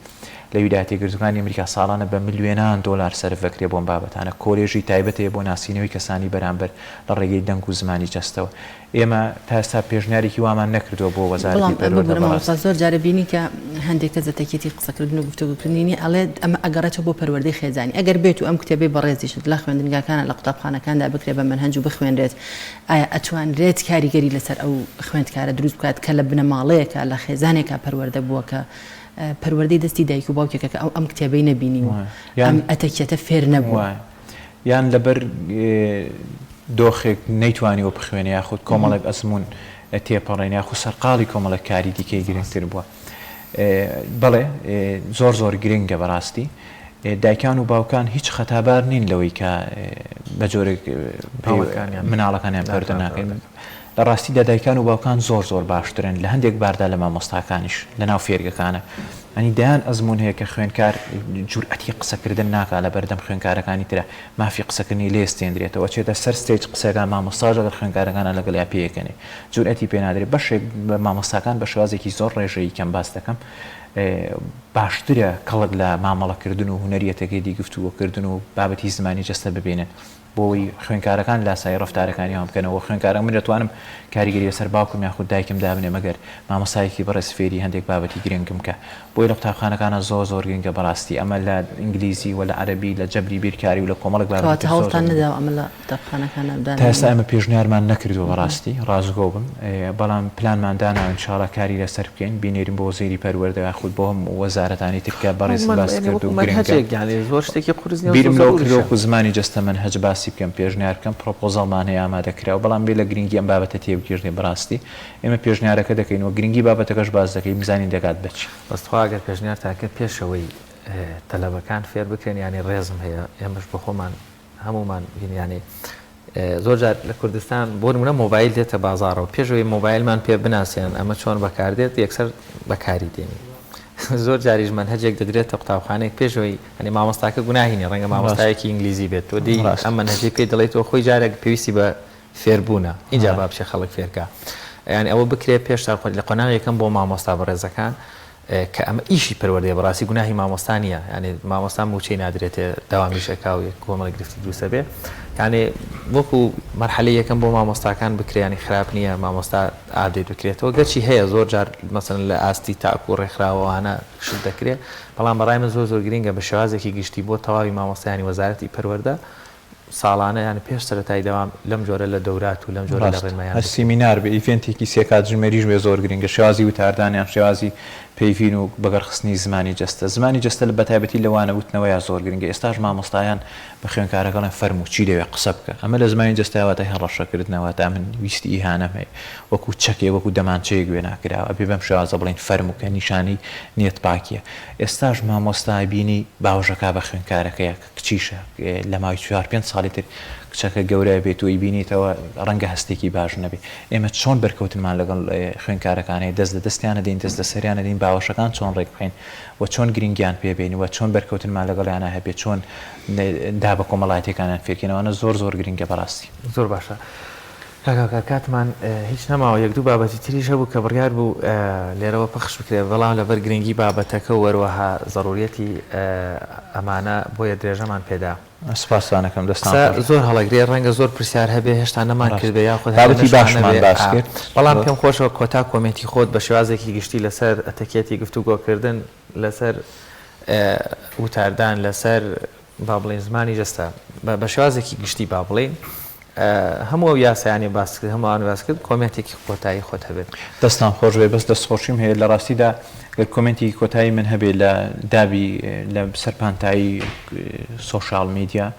لە ویلایەتە یەکگرتووەکانی ئەمریکا ساڵانە بە ملیۆنان دۆلار سەرف دەکرێت بۆم بابەتانە کۆلێژی تایبەتەیە بۆ ناسینەوەی کەسانی بەرامبەر لە ڕێگەی دەنگ و زمانی جەستەوە ئێمە تا ئێستا پێشنیارێکی وامان نەکردووە بۆ وەزارەتی پەروەردە زۆر جارە بینی کە هەندێک کەس دەتەکێتی قسەکردن و گفتوگوکردنی ئەڵێ ئەمە ئەگەڕێتەوە بۆ پەروەردەی خێزانی ئەگەر بێت و ئەم کتێبەی بەڕێزیشت لە خوێندنگاکانە لە قوتابخانەکاندا بکرێت بە مەنهەج و بخوێنرێت ئایا ئەتوانرێت کاریگەری لەسەر ئەو خوێندکارە دروست بکات کە لە بنەماڵەیەکە لە خێزانێکە پەروەردە بووە کە پەروەردەی دەستی دایک و باوکێکە کە ئەم کتێبەی نەبینیوە ئەم ئەتەکێتە فێر نەبووە یان لەبەر دۆخێک نەیتوانیەوە بخوێنێ یاخود کۆمەڵێک ئەزمون تێپەڕێن یاخود سەرقاڵی کۆمەڵە کاری دیکەی گرنگتر بووە بەڵێ زۆر گرنگە بەڕاستی دایکان و باوکان هیچ خەتابار نین لەوەی کە بە جۆرێک مناڵەکانیان پەروەردە ناکەین لە ڕاستی دایکان و باوکان زۆر باشترن لە هەندێک باردا لە مامۆستاکانیش لە ناو فێرگەکانە ئەنی دایان ئەزمون هەیە کە خوێنکار جورئەتی قسەکردن ناکات لە بەردەم خوێنکارەکانی ترە مافی قسەکردنی لێ ستێنرێتەوە چێتە سەر ستێج قسەکان مامۆستاژە لە خوێنکارەکانە لەگەڵ یا پێیەکەنێ جورئەتی پێ نادرێت بەشێک بە مامۆستاکان بە شێوازێکی زۆر ڕێژەیی کەم باس دەکەم باشترە کەڵک لە مامەڵەکردن و هونەریەتەکەی گفتوگۆکردن و بابەتی زمانی جەستە ببینن بۆی خوێنکارەکان لاسایی ڕفتارەکانی هەم بکەنەوە خوێنکارە من دەتوانم کاریگەری سەر باوکم یاخود دایکم دابنێ مەگەر مامۆستایەکی بەڕێز فێری هەندێک بابەتی گرنگم کە بۆی لە قوتابخانەکانە زۆر گرنگە بەڕاستی ئەمە لە ئینگلیزی و لە عەرەبی لە جەبری بیرکاری و لە کۆمەڵێک بابەتی هەوڵتان نەداوە ئەمە لە قوتابخانەکانە تا ئێستا ئێمە پێشنیارمان نەکردووە بەڕاستی ڕازگۆ بم بەڵام پلانمان داناوە ئینشاڵڵا کاری لەسەر بکەین بینێرین بۆ وەزیری پەروەردە یاخود بۆ هەم وەزارەتانی ترکە بەڕێز باس کرد و زۆر شتێکی قورس بیرم لەوە کردەوە زمانی جەستە منهەج باسی بکەم پێشنیار بکەم پرۆپۆزەڵمان هەیە ئامادەکراوە بەڵام بێ لە گرنگی ئەم بابەتە تێبگیرنێ بەڕاستی ئێمە پێشنیارەکە دەکەینەوە گرنگی بابەتەکەش باز دەکەین بزانین دەگات بچی بەستخوا ئەگەر پێشنیار تاکە پێشەوەی تەلەبەکان فێر بکرێن ینی ڕێزم هەیە ئێمەش بە خۆمان هەمومان ینی زۆر جار لە کوردستان بۆ نمونە مۆبایل دێتە بازارەوە پێشەوەی مۆبایلمان پێ بناسیێن ئەمە چۆن بەکاردێت یەکسەر بەکاری دێنی زۆر جاریژمان هەجێک دەدرێتە قوتابخانەیەک پێشەوەی ئەنی مامۆستاکە گوناهینی ڕەنگە مامۆستایەکی ئینگلیزی بێت تۆ دی ئەم منهەجەی پێ دەڵێتەوە خۆی جارێک پێویستی بە فێربوونە اینجا با بچێ خەڵک فێرکە یعنی ئەوە بکرێت پێشتا لە قۆناغ یەکەم بۆ مامۆستا بەڕێزەکان کە ئەمە ئیشی پەروەردەیە بەڕاستی گوناهی مامۆستانیە ینی مامۆستا موچەی نادرێتێ داوامیشەکە و کۆمەڵی گرفتی دروستە بێ یعنی وەکو مەرحەلەی یەکەم بۆ مامۆستاکان بکرێنی خراپ نییە مامۆستا ئادەی بکرێتەوە گەرچی هەیە زۆر جار مەسەن لە ئاستی تاکو و ڕێکخراوەوانە شت دەکرێت بەڵام بەڕای من زۆر گرنگە بە شێوازێکی گشتی بۆ تەواوی مامۆستایانی وەزارەتی پەروەردە ساڵانە یان پێش سەرەتای دەوام لەم جۆرە لە دەورات و لەم جۆرە لە ڕێنمایان سیمینار بە ئیڤێنتێکی سێ کات ژمێریش بێ زۆر گرنگە شێوازی وتاردانیان شێوازی پێیڤین و بەگەڕخستنی زمانی جەستە لە بەتایبەتی لەوانە وتنەوەیە زۆر گرنگە ئێستاش مامۆستایان بە خوێنکارەکەڵێن فەرمو چی دەوێت قسە بکە ئەمە لە زمانی جەستایواتای هەڕەشەکردنەوە تا من ویستی ئیهانەم هەیە وەکو چەکێ وەکو دەمانچەیە گوێ ناکراوە بێ بەم شێوازە بڵین فەرمو کە نیشانی نیەت پاکیە ئێستاش مامۆستای بینی باوژەکە بە خوێنکارەکەیە کچیشە لە ماوەی 4-5 ساڵی تر کچەکە گەورە بێت و بینیتەوە ڕەنگە هەستێکی باش نەبێت ئێمە چۆن بەرکەوتنمان لەگەڵ خوێنکارەکانەی دەست لە دەستیانە دەین دەست لە سەریانە دەین باوەشەکان چۆن ڕێک بخەین و چۆن گرنگیان پێبێنی و چۆن بەرکەوتنمان لەگەڵیانە هەبێت چۆن دا بە کۆمەڵایەتەکانیان فێرکەینەوەوانە زۆر گرنگە بەڕاستی زۆر باشە کاتمان هیچ نەماوە یەک دوو بابەتی تریش هەبوو کە بڕیار بوو لێرەوە پەخش بکرێت بەڵام لەبەر گرنگی بابەتەکە و وەروەها ضرورەتی ئەمانە بۆیە درێژەمان پێدا سپاسانەکەم دەستان زۆر هەڵەگرێ ڕەنگە زۆر پرسیار هەبێ هێشتا نەمان کرد بە یاخود بابەتی باشمان باس کرد بەڵام پێم خۆشەوە کۆتا کۆمنتی خۆت بە شێوازێکی گشتی لەسەر ئەتەکێتی گفتوگۆکردن لەسەر وتاردان لەسەر با بڵێن زمانی جەستە بە شێوازێکی گشتی با بڵێن هەموو یاسایانی باس کرد هەمووان باس کرد کۆمنتێکی کۆتایی خۆت هەبێت دەستان خۆش بێ بەس دەستخۆشیم هەیە لە ڕاستیدا کۆمنتی کۆتایی من هەبێت لە دابی لە سەرپانتایی سۆشال میدیا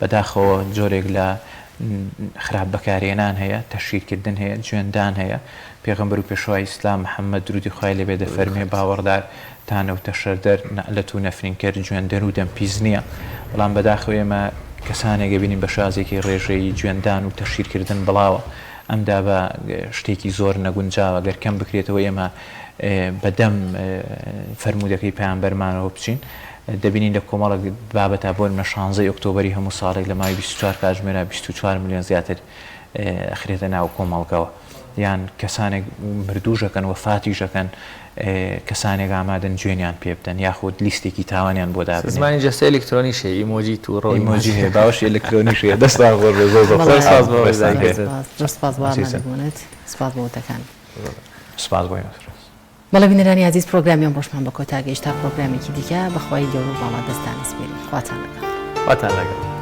بەداخەوە جۆرێک لە خراپ بەکارێنان هەیە تەشیرکردن هەیە جوێندان هەیە پێغەمبەر و پێشوای ئیسلام محەممەد درودی خوای لێبێ دەفەرمێ باوەڕدار تانە و تەشەردەر نەعلەت و نەفرینکەر جوێندەر و دەمپیز نییە بەڵام بەداخەوە ئێمە کەسانێکە بینین بە شازێکی ڕێژەی جوێندان و تەشیرکردن بڵاوە ئەمدا بە شتێکی زۆر نەگونجاوە گەر کەم بکرێتەوە ئێمە بەدەم فەرمودەکەی پەیامبەرمانەوە بچین دەبینین لە کۆمەڵک بابەتە بۆ لە 16 ئۆکتۆبری هەموو ساڵێک لە ماوەی 24 کاتژمێرە 24 میلیۆن زیاتر ئەخرێتە ناو کۆمەڵگەوە یان کەسانێک مردووژەکەن وەفاتیژەکەن کەسانێک ئامادەن جوێنیان پێ بدەن یاخود لیستێکی تاوانیان بۆ دابنێن زمانی جەستە ئەلکترۆنیشە ئیمۆجی تو ڕۆ ئیمۆجی هەیە باوەش ئەلکترۆنیشە دەستا سپاس بۆ سپاس بۆ وتەکان سپاس بۆ بەڵێ بینەرانی عزیز پرۆگرامیان بۆشمان بە کۆتا گەیشتا پرۆگرامێکی دیکە بەخوای گەورە و باڵا دەستان سپێری خواتان لەگەڵ واتان لەگەڵ